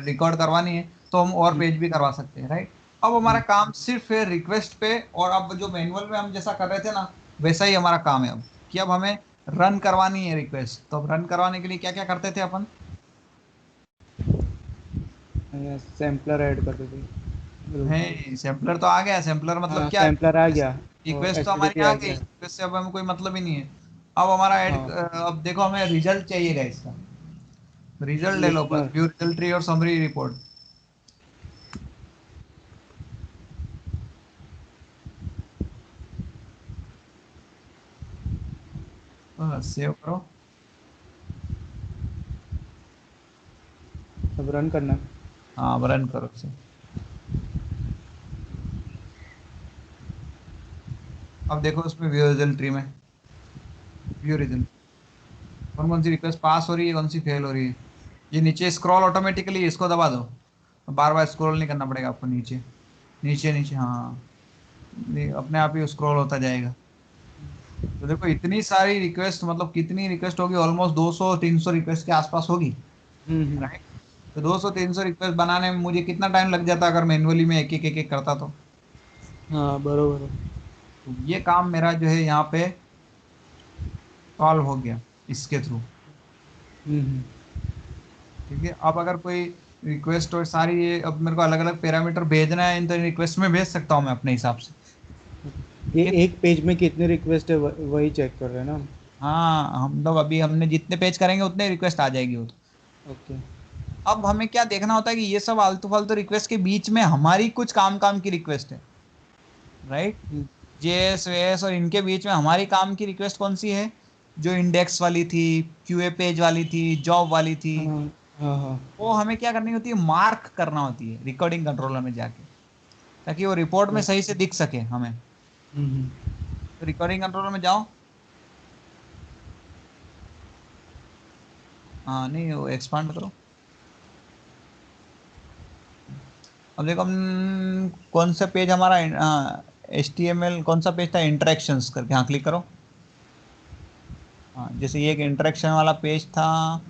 रिकॉर्ड करवानी है तो हम और पेज भी करवा सकते हैं, राइट। अब हमारा काम सिर्फ है रिक्वेस्ट पे, और अब जो मैनुअल में हम जैसा कर रहे थे ना वैसा ही हमारा काम है अब, कि अब हमें रन करवानी है रिक्वेस्ट। तो अब रन करवाने के लिए क्या क्या करते थे अपन? सैम्पलर ऐड कर देते। है सैम्पलर तो आ गया। सैम्पलर मतलब हाँ क्या है, सैम्पलर आ गया और रिक्वेस्ट तो हमारी एचटीटीपी आ आ गई, गया। रिक्वेस्ट से अब हमें कोई मतलब ही नहीं है। अब हमारा ऐड, हाँ अब देखो हमें रिजल्ट चाहिएगा इसका, रिजल्ट ले लो बस, लिसनर। व्यू रिजल्ट ट्री और समरी रिपोर्ट। सेव करो। अब रन करना। हाँ, रन करो इसे। अब देखो उसमें व्यू रिजल्ट ट्री में, व्यू रिजल्ट कौन कौन सी रिक्वेस्ट पास हो रही है, कौन सी फेल हो रही है। ये नीचे स्क्रॉल ऑटोमेटिकली, इसको दबा दो, बार बार स्क्रॉल नहीं करना पड़ेगा आपको नीचे, नीचे नीचे, हाँ अपने आप ही स्क्रॉल होता जाएगा। तो देखो इतनी सारी रिक्वेस्ट, मतलब कितनी रिक्वेस्ट होगी, ऑलमोस्ट 200-300 रिक्वेस्ट के आसपास होगी, हम्म। राइट। तो 200-300 रिक्वेस्ट बनाने में मुझे कितना टाइम लग जाता अगर मैनुअली में एक एक करता तो। हाँ बरोबर है। तो ये काम मेरा जो है यहाँ पे सॉल्व हो गया इसके थ्रू। हम्म। ठीक है, अब अगर कोई रिक्वेस्ट और सारी ये, अब मेरे को अलग अलग पैरामीटर भेजना है इन तो रिक्वेस्ट में भेज सकता हूँ मैं अपने हिसाब से। ये ठीक है, एक पेज में कितने रिक्वेस्ट है वही चेक कर रहे हैं ना? हाँ हम लोग अभी हमने जितने पेज करेंगे उतने रिक्वेस्ट आ जाएगी वो तो। ओके। अब हमें क्या देखना होता है कि ये सब आलतू फालतू रिक्वेस्ट के बीच में हमारी कुछ काम काम की रिक्वेस्ट है, राइट। जेएस वेएस और इनके बीच में हमारी काम की रिक्वेस्ट कौन सी है? जो इंडेक्स वाली थी, क्यूए पेज वाली थी, जॉब वाली थी, हाँ हाँ हाँ। वो हमें क्या करनी होती है? मार्क करना होती है रिकॉर्डिंग कंट्रोलर में जाके, ताकि वो रिपोर्ट में सही से दिख सके हमें। हम्म। तो रिकॉर्डिंग कंट्रोलर में जाओ। हाँ नहीं, वो एक्सपांड करो। अब देखो हम कौन सा पेज हमारा, HTML कौन सा पेज था? इंटरेक्शंस करके, हाँ क्लिक करो। हाँ, जैसे ये एक इंटरेक्शन वाला पेज था।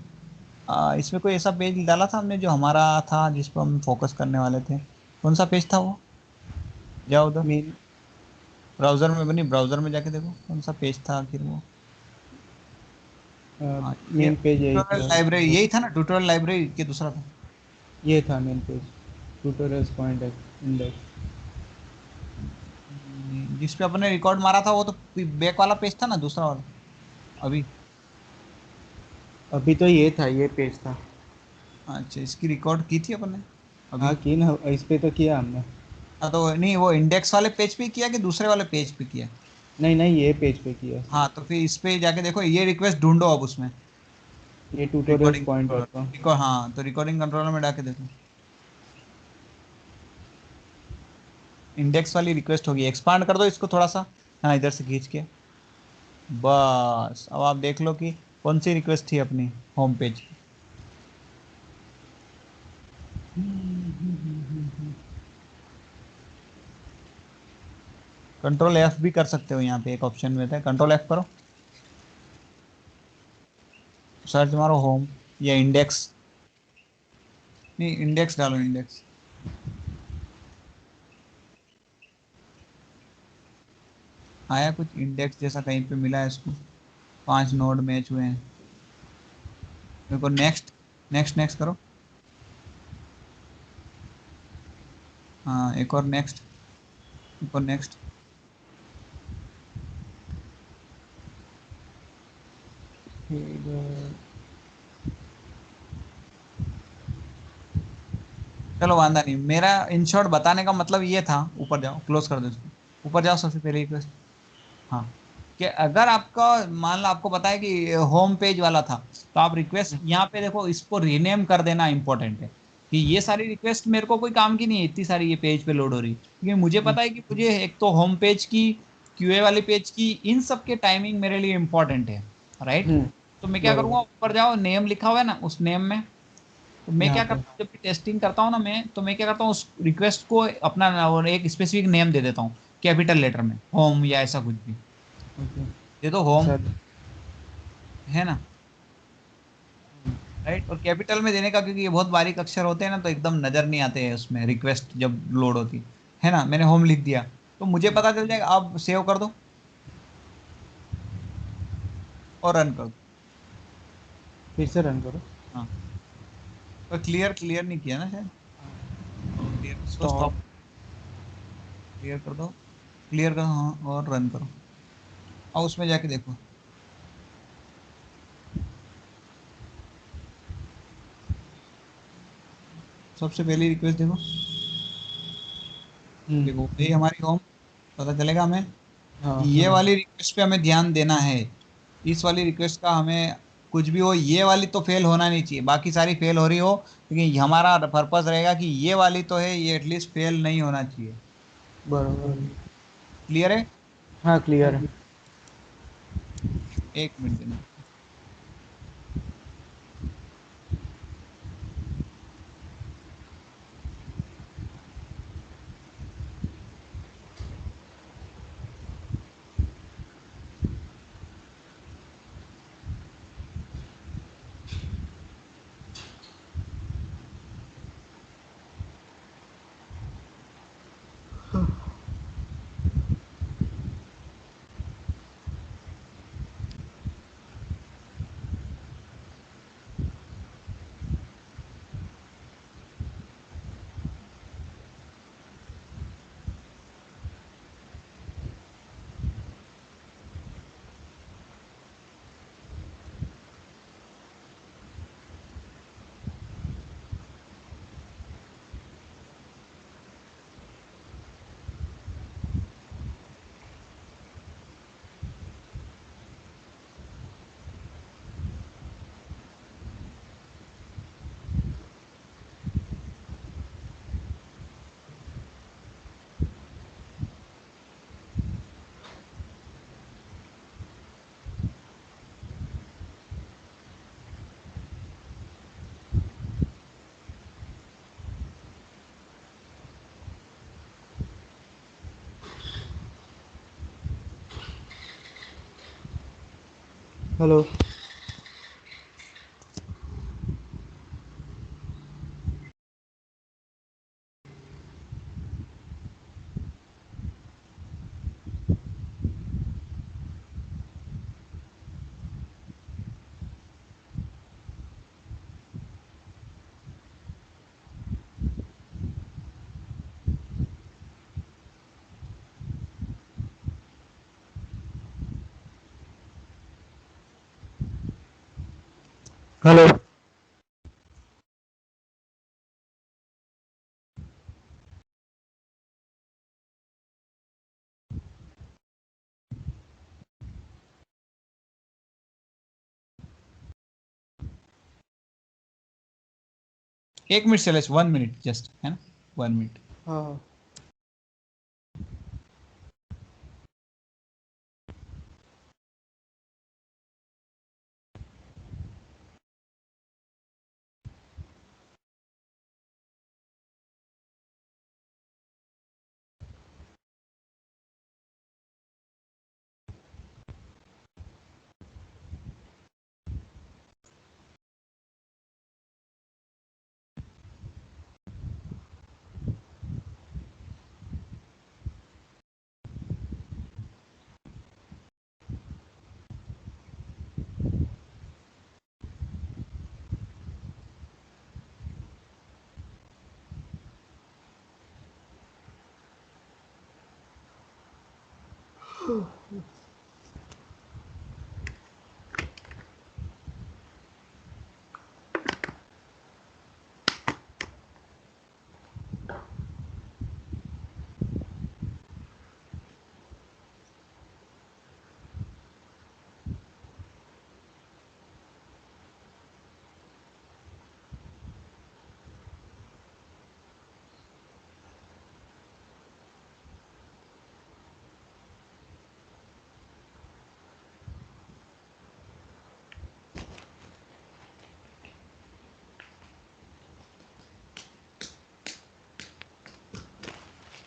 इसमें कोई ऐसा पेज डाला था हमने जो हमारा था, जिस पर हम फोकस करने वाले थे? कौन सा पेज था वो? जाओ उधर, मेन ब्राउजर में बनी, ब्राउजर में जाके देखो कौन सा पेज था आखिर वो। हाँ, ये मेन पेज यही ट्यूटोरियल था। लाइब्रेरी यही था ना? ट्यूटोरियल लाइब्रेरी के दूसरा था? ये था main page, tutorials point index. जिस पे अपने रिकॉर्ड मारा था वो तो बैक वाला पेज था ना, दूसरा वाला? अभी? अभी तो ये था, ये पेज था। अच्छा, इसकी रिकॉर्ड की थी अपने हाँ अभी? की ना, इस पे तो किया हमने। हाँ तो नहीं, वो इंडेक्स वाले पेज पे किया कि दूसरे वाले पेज पे किया? नहीं नहीं, ये पेज पे किया। हाँ तो फिर इस पे जाके देखो, ये रिक्वेस्ट ढूंढो अब उसमें। ये ट्यूटोरियल्स रिकॉर्डिंग पॉइंटर कंट्रोलर, का। हाँ तो रिकॉर्डिंग कंट्रोलर में जाके देखो, इंडेक्स वाली रिक्वेस्ट होगी। एक्सपांड कर दो इसको थोड़ा सा, हाँ इधर से खींच के। बस अब आप देख लो कि कौन सी रिक्वेस्ट थी अपनी होम पेज की। कंट्रोल एफ भी कर सकते हो, यहाँ पे एक ऑप्शन में था, कंट्रोल एफ करो, सर्च मारो होम या इंडेक्स। नहीं, इंडेक्स डालो, इंडेक्स। आया कुछ इंडेक्स जैसा कहीं पे मिला है इसको? 5 नोड मैच हुए हैं। मेरे को नेक्स्ट, नेक्स्ट नेक्स्ट करो। हाँ एक और नेक्स्ट, एक और नेक्स्ट। फिर चलो वांदा नहीं, मेरा इन शॉर्ट बताने का मतलब ये था। ऊपर जाओ, क्लोज कर दो इसको। ऊपर जाओ, सबसे पहले रिक्वेस्ट। हाँ, कि अगर आपका, मान लो आपको पता है कि होम पेज वाला था, तो आप रिक्वेस्ट यहाँ पे देखो, इसको रीनेम कर देना इंपॉर्टेंट है। कि ये सारी रिक्वेस्ट मेरे को कोई काम की नहीं है, इतनी सारी ये पेज पे लोड हो रही, क्योंकि मुझे पता है कि मुझे एक तो होम पेज की, क्यूए वाली पेज की, इन सब के टाइमिंग मेरे लिए इंपॉर्टेंट है। राइट? तो मैं क्या करूंगा, बरोबर। ऊपर जाओ, नेम लिखा हुआ है ना, उस नेम में, तो मैं यहाँ क्या पे। करता हूँ, जब भी टेस्टिंग करता हूँ ना मैं, तो मैं क्या करता हूँ, उस रिक्वेस्ट को अपना और एक स्पेसिफिक नेम दे देता हूँ, कैपिटल लेटर में, होम या ऐसा कुछ भी ओके। दे दो, होम। सर। है ना? राइट, और कैपिटल में देने का, क्योंकि ये बहुत बारीक अक्षर होते हैं ना, तो एकदम नजर नहीं आते हैं उसमें रिक्वेस्ट जब लोड होती है ना। मैंने होम लिख दिया, तो मुझे पता चल जाएगा। अब सेव कर दो और रन कर दो। फिर से रन करो। हाँ, तो क्लियर, क्लियर नहीं किया ना शायद। क्लियर, इसको स्टॉप। स्टॉप, क्लियर कर दो, क्लियर करो, हाँ, और रन करो। और उसमें जाके देखो, सबसे पहली रिक्वेस्ट देखो, देखो ये हमारी होम। पता चलेगा हमें हाँ कि ये हाँ। वाली रिक्वेस्ट पे हमें ध्यान देना है। इस वाली रिक्वेस्ट का हमें, कुछ भी हो, ये वाली तो फेल होना नहीं चाहिए, बाकी सारी फेल हो रही हो, लेकिन हमारा पर्पस रहेगा कि ये वाली तो है, ये एटलीस्ट फेल नहीं होना चाहिए। बरोबर। क्लियर है? हाँ क्लियर है। एक मिनट देना। हेलो। हेलो। एक मिनट शैलेश, 1 मिनट जस्ट, है ना, 1 मिनट। हाँ हाँ।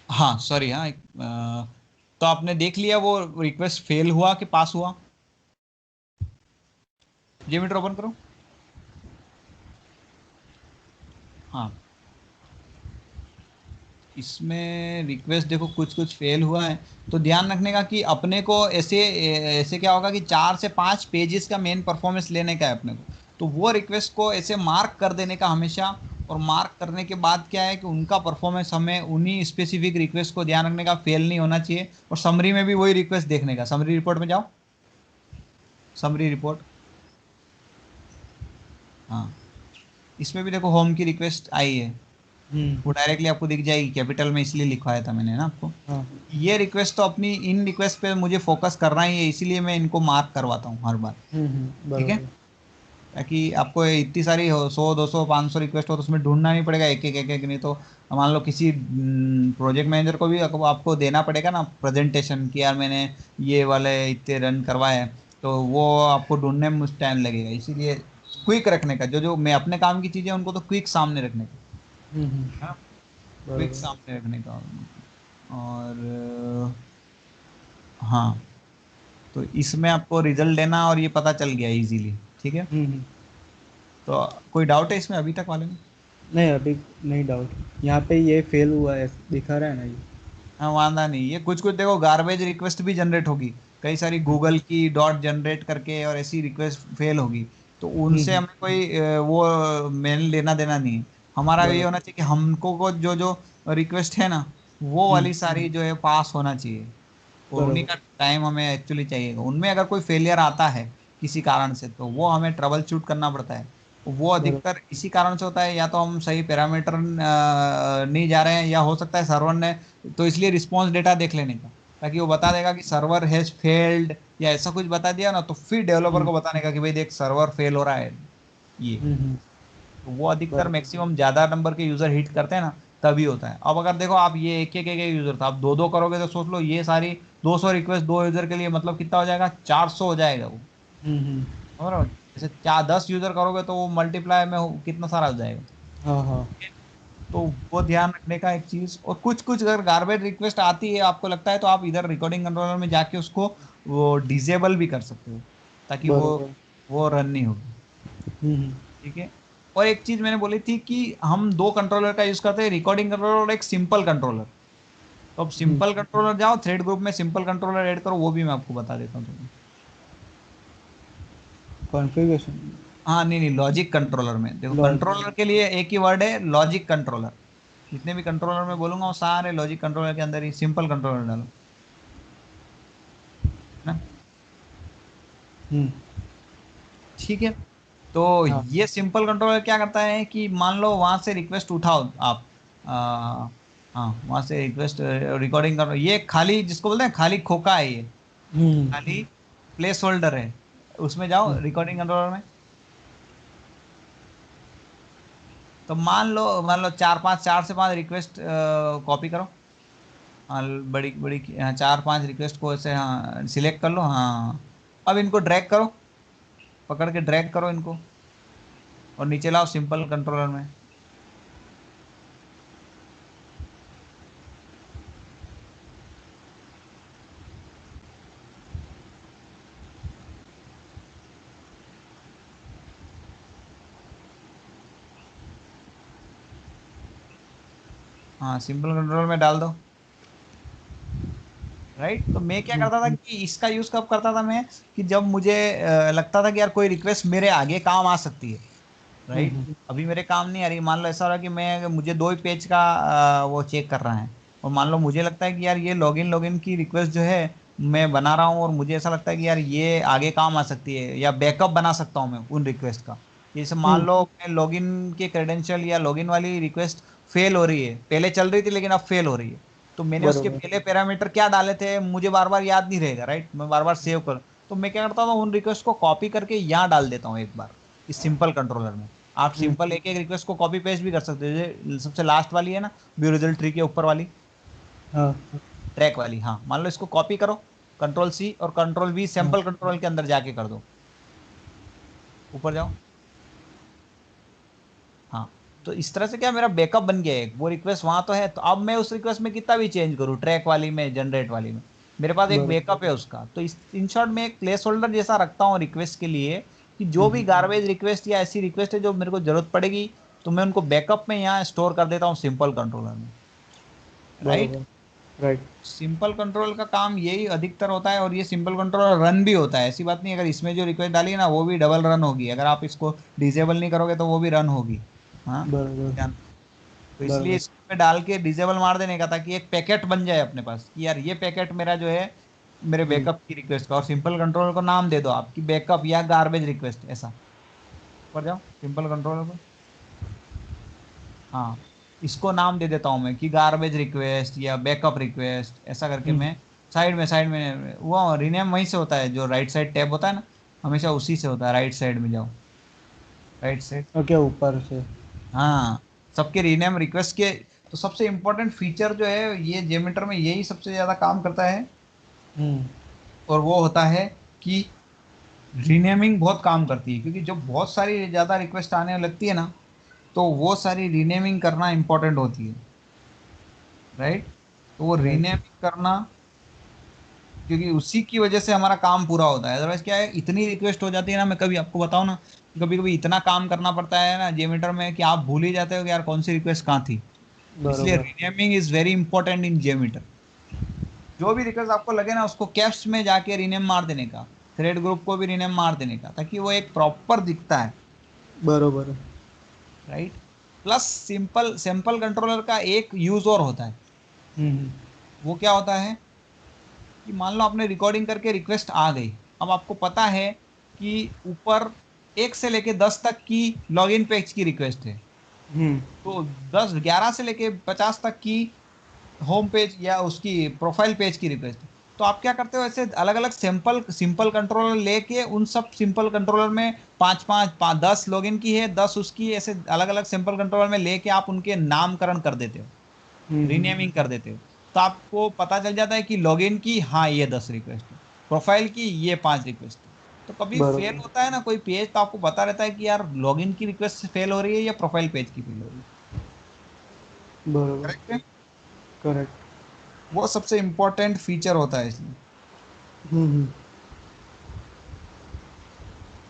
हाँ सॉरी, हाँ तो आपने देख लिया वो रिक्वेस्ट फेल हुआ कि पास हुआ? जेमीटर ओपन करो। हाँ, इसमें रिक्वेस्ट देखो कुछ कुछ फेल हुआ है, तो ध्यान रखने का कि अपने को ऐसे ऐसे क्या होगा कि 4 से 5 पेजेस का मेन परफॉर्मेंस लेने का है अपने को। तो वो रिक्वेस्ट को ऐसे मार्क कर देने का हमेशा, और मार्क करने के बाद क्या है कि उनका परफॉर्मेंस हमें उन्हीं स्पेसिफिक रिक्वेस्ट को ध्यान रखने का, फेल नहीं होना चाहिए। और समरी में भी वही रिक्वेस्ट देखने का, समरी रिपोर्ट में जाओ, समरी रिपोर्ट। हाँ, इसमें भी देखो होम की रिक्वेस्ट आई है, हम्म। वो डायरेक्टली आपको दिख जाएगी, कैपिटल में इसलिए लिखवाया था मैंने ना आपको। हाँ। ये रिक्वेस्ट तो अपनी इन रिक्वेस्ट पे मुझे फोकस करना ही है, इसीलिए मैं इनको मार्क करवाता हूँ हर बार। ठीक है, बराबर। ताकि आपको इतनी सारी हो, 100 200 500 रिक्वेस्ट हो तो उसमें ढूंढना नहीं पड़ेगा एक एक, नहीं तो मान लो किसी प्रोजेक्ट मैनेजर को भी आपको देना पड़ेगा ना प्रेजेंटेशन कि यार मैंने ये वाले इतने रन करवाए हैं, तो वो आपको ढूंढने में मुझे टाइम लगेगा। इसीलिए क्विक रखने का, जो जो मैं अपने काम की चीज़ें उनको तो क्विक सामने रखने का, है ना, क्विक बराबर। सामने रखने का। और हाँ, तो इसमें आपको रिजल्ट देना और ये पता चल गया इजीली। ठीक है, हम्म। तो कोई डाउट है इसमें अभी तक वाले में? नहीं, अभी नहीं डाउट। यहाँ पे ये फेल हुआ है दिखा रहा है ना ये। हाँ वादा नहीं, ये कुछ कुछ देखो गार्बेज रिक्वेस्ट भी जनरेट होगी, कई सारी गूगल की डॉट जनरेट करके और ऐसी रिक्वेस्ट फेल होगी, तो उनसे हमें कोई वो मेल लेना देना नहीं है। हमारा ये होना बराबर। चाहिए कि हमको को जो जो रिक्वेस्ट है ना, वो वाली सारी जो है पास होना चाहिए, और उन्हीं का बराबर। टाइम हमें एक्चुअली चाहिए। उनमें अगर कोई फेलियर आता है किसी कारण से, तो वो हमें ट्रबल शूट करना पड़ता है। वो बराबर। अधिकतर इसी कारण से होता है, या तो हम सही पैरामीटर नहीं जा रहे हैं, या हो सकता है सर्वर ने, तो इसलिए रिस्पॉन्स डेटा देख लेने का, ताकि वो बता देगा कि सर्वर हैज फेल्ड या ऐसा कुछ बता दिया ना, तो फिर डेवलपर हम्म। को बताने का कि भाई देख सर्वर फेल हो रहा है ये। हम्म। तो वो अधिकतर बराबर। मैक्सिमम ज्यादा नंबर के यूजर हिट करते हैं ना, तभी होता है। अब अगर देखो आप ये एक यूजर था, आप दो दो करोगे तो सोच लो ये सारी 200 रिक्वेस्ट दो यूजर के लिए मतलब कितना हो जाएगा, 400 हो जाएगा वो। हम्म। समझ रहे हो? जैसे 10 यूजर करोगे तो वो मल्टीप्लाई में कितना सारा हो जाएगा। हाँ हाँ। तो वो ध्यान रखने का एक चीज। और कुछ कुछ अगर गार्बेज रिक्वेस्ट आती है आपको लगता है, तो आप इधर रिकॉर्डिंग कंट्रोलर में जाके उसको वो डिसेबल भी कर सकते हो, ताकि बरोबर. वो रन नहीं होगी. ठीक है. और एक चीज मैंने बोली थी कि हम दो कंट्रोलर का यूज करते हैं, रिकॉर्डिंग कंट्रोलर और एक सिंपल कंट्रोलर. तो अब सिंपल कंट्रोलर जाओ, थ्रेड ग्रुप में सिंपल कंट्रोलर ऐड करो, वो भी मैं आपको बता देता हूँ तुम्हें. कॉन्फ़िगरेशन. हाँ नहीं नहीं, लॉजिक कंट्रोलर में देखो, कंट्रोलर के लिए एक ही वर्ड है, लॉजिक कंट्रोलर. जितने भी कंट्रोलर में बोलूंगा वो सारे लॉजिक कंट्रोलर के अंदर ही सिंपल कंट्रोलर डालो, है ना. ठीक है. तो हाँ. ये सिंपल कंट्रोलर क्या करता है कि मान लो वहां से रिक्वेस्ट उठाओ आप, हाँ वहां से रिक्वेस्ट रिकॉर्डिंग करो, ये खाली जिसको बोलते हैं खाली खोखा है, ये खाली प्लेस होल्डर है. उसमें जाओ रिकॉर्डिंग कंट्रोलर में. तो मान लो चार से पांच रिक्वेस्ट कॉपी करो. हाँ बड़ी बड़ी, हाँ चार पांच रिक्वेस्ट को ऐसे हाँ सिलेक्ट कर लो. हाँ अब इनको ड्रैग करो, पकड़ के ड्रैग करो इनको, और नीचे लाओ सिंपल कंट्रोलर में. हाँ सिंपल कंट्रोलर में डाल दो. राइट. तो मैं क्या करता था कि इसका यूज कब करता था मैं, कि जब मुझे लगता था कि यार कोई रिक्वेस्ट मेरे आगे काम आ सकती है. राइट. अभी मेरे काम नहीं आ रही, मान लो ऐसा हो रहा है कि मैं मुझे दो ही पेज का वो चेक कर रहा है, और मान लो मुझे लगता है कि यार ये लॉगिन लॉगिन की रिक्वेस्ट जो है मैं बना रहा हूँ, और मुझे ऐसा लगता है कि यार ये आगे काम आ सकती है, या बैकअप बना सकता हूँ मैं उन रिक्वेस्ट का. जैसे मान लो मैं लॉगिन के क्रेडेंशियल या लॉगिन वाली रिक्वेस्ट फेल हो रही है, पहले चल रही थी लेकिन अब फेल हो रही है, तो मैंने उसके बरोबर. पहले पैरामीटर क्या डाले थे मुझे बार बार याद नहीं रहेगा. राइट. मैं बार बार सेव कर, तो मैं क्या करता हूँ उन रिक्वेस्ट को कॉपी करके यहाँ डाल देता हूँ एक बार इस सिंपल कंट्रोलर में. आप सिंपल एक एक रिक्वेस्ट को कॉपी पेस्ट भी कर सकते हो. जैसे सबसे लास्ट वाली है ना, व्यू रिजल्ट ट्री के ऊपर वाली, हाँ. ट्रैक वाली, हाँ मान लो इसको कॉपी करो, कंट्रोल सी और कंट्रोल वी सैंपल कंट्रोल के अंदर जाके कर दो. ऊपर जाओ. हाँ. तो इस तरह से क्या मेरा बैकअप बन गया है, वो रिक्वेस्ट वहां तो है, तो अब मैं उस रिक्वेस्ट में कितना भी चेंज करूँ, ट्रैक वाली में जनरेट वाली में, मेरे पास एक बैकअप है उसका. तो इस इन शॉर्ट में एक प्लेस होल्डर जैसा रखता हूँ रिक्वेस्ट के लिए, कि जो भी गार्बेज रिक्वेस्ट या ऐसी रिक्वेस्ट है जो मेरे को जरूरत पड़ेगी, तो मैं उनको बैकअप में यहाँ स्टोर कर देता हूँ सिंपल कंट्रोलर में. राइट. बरोबर. राइट. सिंपल कंट्रोल का काम यही अधिकतर होता है, और ये सिंपल कंट्रोल रन भी होता है, ऐसी बात नहीं. अगर इसमें जो रिक्वेस्ट डाली है ना वो भी डबल रन होगी, अगर आप इसको डिसेबल नहीं करोगे तो वो भी रन होगी. हाँ. बरोबर. ध्यान. तो इसलिए बरोबर. इसमें डाल के डिसेबल मार देने का, ताकि एक पैकेट बन जाए अपने पास कि यार ये पैकेट मेरा जो है मेरे बैकअप की रिक्वेस्ट का, और सिंपल कंट्रोल को नाम दे दो आपकी बैकअप या गार्बेज रिक्वेस्ट ऐसा. ऊपर जाओ सिंपल कंट्रोलर को. हाँ इसको नाम दे देता हूँ मैं कि गार्बेज रिक्वेस्ट या बैकअप रिक्वेस्ट, ऐसा करके मैं साइड में वो रीनेम वहीं से होता है, जो राइट साइड टैब होता है ना, हमेशा उसी से होता है. राइट साइड में जाओ, राइट साइड. ओके. ऊपर से. हाँ सबके रीनेम रिक्वेस्ट के. तो सबसे इंपॉर्टेंट फीचर जो है ये जेमीटर में यही सबसे ज्यादा काम करता है, और वो होता है कि रीनेमिंग बहुत काम करती है, क्योंकि जब बहुत सारी ज्यादा रिक्वेस्ट आने लगती है ना, तो वो सारी रीनेमिंग करना इंपॉर्टेंट होती है. राइट. तो वो राइट. रीनेमिंग करना, क्योंकि उसी की वजह से हमारा काम पूरा होता है. अदरवाइज क्या है, इतनी रिक्वेस्ट हो जाती है ना, मैं कभी आपको बताऊं ना, कभी कभी इतना काम करना पड़ता है ना जेमीटर में कि आप भूल ही जाते हो कि यार कौन सी रिक्वेस्ट कहाँ थी. इसलिए बरोबर. Renaming is very important in JMeter. जो भी रिक्वेस्ट आपको लगे ना उसको कैप्स में जाके रीनेम मार देने का, थ्रेड ग्रुप को भी रीनेम मार देने का, ताकि वो एक प्रॉपर दिखता है. बरोबर. Right. Plus simple sample controller का एक यूज और होता है. वो क्या होता है कि मान लो आपने रिकॉर्डिंग करके रिक्वेस्ट आ गई, अब आपको पता है कि ऊपर 1 से लेके 10 तक की लॉगिन पेज की रिक्वेस्ट है, तो 11 से लेके 50 तक की होम पेज या उसकी प्रोफाइल पेज की रिक्वेस्ट है. तो आप क्या करते हो, ऐसे अलग अलग सिंपल कंट्रोलर लेके उन सब सिंपल कंट्रोलर में पाँच पाँच 10 लॉगिन की है, 10 उसकी, ऐसे अलग अलग सिंपल कंट्रोलर में लेके आप उनके नामकरण कर देते हो, रीनेमिंग कर देते हो. तो आपको पता चल जाता है कि लॉगिन की हाँ ये 10 रिक्वेस्ट है, प्रोफाइल की ये 5 रिक्वेस्ट है. तो कभी फेल बरोबर. होता है ना कोई पेज, तो आपको पता रहता है कि यार लॉगिन की रिक्वेस्ट फेल हो रही है या प्रोफाइल पेज की फेल हो रही है. बरोबर. करेक्ट है. करेक्ट. वो सबसे इंपॉर्टेंट फीचर होता है इसमें.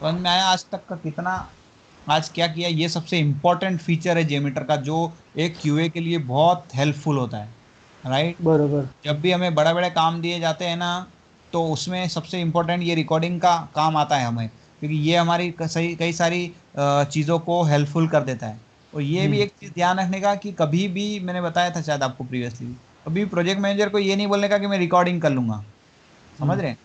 समझ में आया आज तक का कितना, आज क्या किया, ये सबसे इम्पोर्टेंट फीचर है जेमीटर का जो एक क्यूए के लिए बहुत हेल्पफुल होता है, राइट। बरोबर. जब भी हमें बड़े बड़े काम दिए जाते हैं ना, तो उसमें सबसे इम्पोर्टेंट ये रिकॉर्डिंग का काम आता है हमें, क्योंकि ये हमारी सही कई सारी चीज़ों को हेल्पफुल कर देता है। और ये भी एक चीज़ ध्यान रखने का कि कभी भी, मैंने बताया था शायद आपको प्रीवियसली, कभी प्रोजेक्ट मैनेजर को ये नहीं बोलने का कि मैं रिकॉर्डिंग कर लूंगा, समझ रहे हैं।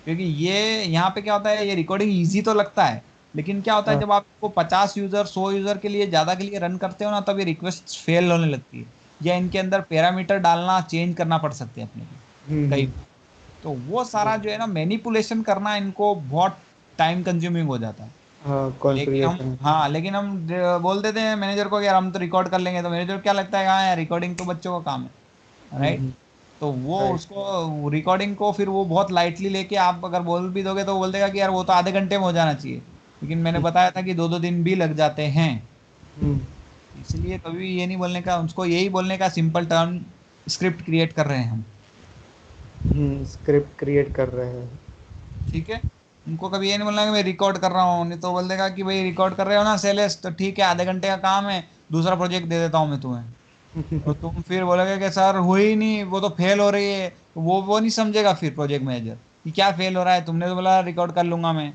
क्योंकि ये यहाँ पे क्या होता है, ये रिकॉर्डिंग ईजी तो लगता है, लेकिन क्या होता है हाँ. जब आपको 50 यूजर 100 यूजर के लिए ज्यादा के लिए रन करते हो ना, तब ये रिक्वेस्ट फेल होने लगती है, या इनके अंदर पैरामीटर डालना चेंज करना पड़ सकते हैं अपने को कई। तो वो सारा जो है ना मैनिपुलेशन करना इनको बहुत टाइम कंज्यूमिंग हो जाता है। हाँ, लेकिन हम, कॉन्फ़िगरेशन. हाँ लेकिन हम बोल देते हैं मैनेजर को कि यार हम तो रिकॉर्ड कर लेंगे, तो मैनेजर को क्या लगता है, हाँ यार रिकॉर्डिंग तो बच्चों का काम है, राइट। तो वो राइट. उसको रिकॉर्डिंग को फिर वो बहुत लाइटली लेके आप अगर बोल भी दोगे तो वो बोल देगा कि यार वो तो आधे घंटे में हो जाना चाहिए, लेकिन मैंने बताया था कि 2-2 दिन भी लग जाते हैं। इसलिए कभी ये नहीं बोलने का, उसको यही बोलने का सिंपल टर्म, स्क्रिप्ट क्रिएट कर रहे हैं हम, स्क्रिप्ट क्रिएट कर रहे हैं. ठीक है। उनको कभी ये नहीं बोलना कि मैं रिकॉर्ड कर रहा हूँ, नहीं तो बोल देगा कि भाई रिकॉर्ड कर रहे हो ना सेलेस, तो ठीक है आधे घंटे का काम है, दूसरा प्रोजेक्ट दे देता हूँ मैं तुम्हें। और तुम फिर बोलोगे कि सर हुई नहीं, वो तो फेल हो रही है, वो नहीं समझेगा फिर प्रोजेक्ट मैनेजर कि क्या फेल हो रहा है, तुमने तो बोला रिकॉर्ड कर लूंगा मैं,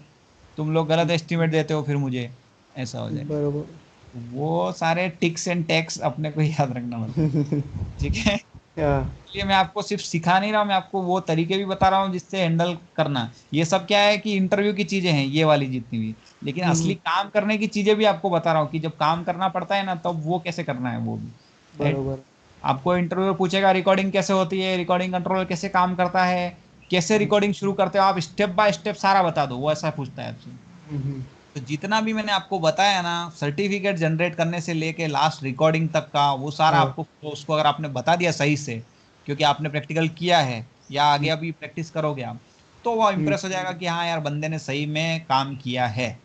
तुम लोग गलत एस्टिमेट देते हो फिर मुझे, ऐसा हो जाएगा। बरोबर. वो सारे टिक्स एंड टैक्स अपने को याद रखना पड़ता है, ठीक है। हाँ. इसलिए मैं आपको सिर्फ सिखा नहीं रहा हूँ, मैं आपको वो तरीके भी बता रहा हूँ जिससे हैंडल करना है। ये सब क्या है कि इंटरव्यू की चीजें हैं ये वाली जितनी भी, लेकिन असली काम करने की चीजें भी आपको बता रहा हूँ कि जब काम करना पड़ता है ना, तब वो कैसे करना है वो भी, राइट। बरोबर. आपको इंटरव्यू पूछेगा रिकॉर्डिंग कैसे होती है, रिकॉर्डिंग कंट्रोलर कैसे काम करता है, कैसे रिकॉर्डिंग शुरू करते हो आप, स्टेप बाय स्टेप सारा बता दो, वो ऐसा पूछता है आपसे। तो जितना भी मैंने आपको बताया ना, सर्टिफिकेट जनरेट करने से लेके लास्ट रिकॉर्डिंग तक का, वो सारा हाँ. आपको, उसको अगर आपने बता दिया सही से, क्योंकि आपने प्रैक्टिकल किया है या आगे अभी प्रैक्टिस करोगे आप, तो वो इंप्रेस हो जाएगा कि हाँ यार बंदे ने सही में काम किया है,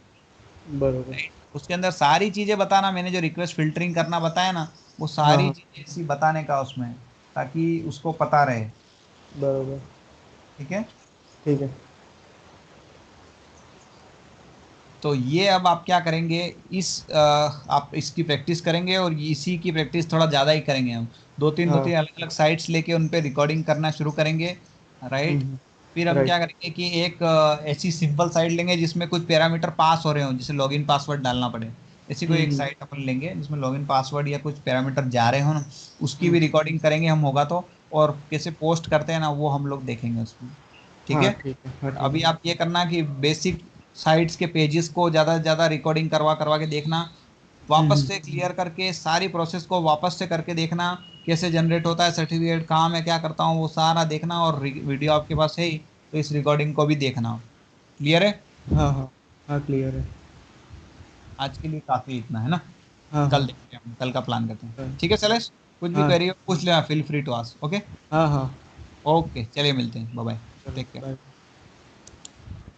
बरोबर. राइट। उसके अंदर सारी चीजें बताना, मैंने जो रिक्वेस्ट फिल्टरिंग करना बताया ना, वो हाँ, सारी हाँ. चीजें इसी बताने का उसमें, ताकि उसको पता रहे, बरोबर. ठीक है। ठीक है. तो ये अब आप क्या करेंगे, आप इसकी प्रैक्टिस करेंगे, और इसी की प्रैक्टिस थोड़ा ज़्यादा ही करेंगे हम, दो हाँ. तीन अलग अलग साइट्स लेके उन पे रिकॉर्डिंग करना शुरू करेंगे, राइट। फिर हम क्या राइट. करेंगे कि एक ऐसी सिंपल साइट लेंगे जिसमें कुछ पैरामीटर पास हो रहे हो, जिसे लॉगिन पासवर्ड डालना पड़े, ऐसी कोई एक साइट अपन लेंगे जिसमें लॉगिन पासवर्ड या कुछ पैरामीटर जा रहे हो ना, उसकी भी रिकॉर्डिंग करेंगे हम, होगा तो। और कैसे पोस्ट करते हैं ना, वो हम लोग देखेंगे उसमें, ठीक हाँ, है। ठीक है. हाँ, बट ठीक अभी है. आप ये करना कि बेसिक साइट्स के पेजेस को ज़्यादा से ज़्यादा रिकॉर्डिंग करवा करवा के देखना, वापस से क्लियर करके सारी प्रोसेस को वापस से करके देखना, कैसे जनरेट होता है सर्टिफिकेट, कहाँ मैं क्या करता हूँ, वो सारा देखना, और वीडियो आपके पास है ही तो इस रिकॉर्डिंग को भी देखना, क्लियर है। हाँ, हाँ. हाँ, क्लियर है. आज के लिए काफ़ी इतना है ना, हाँ, कल हाँ. देखते हैं हम, कल का प्लान करते हैं, हाँ, ठीक है सलेश। कुछ भी हाँ. क्वेरी हो पूछ लेना, feel free to ask, okay. हाँ, हाँ. ओके चलिए मिलते हैं, बाय बाय, चलो, टेक केयर। बाय.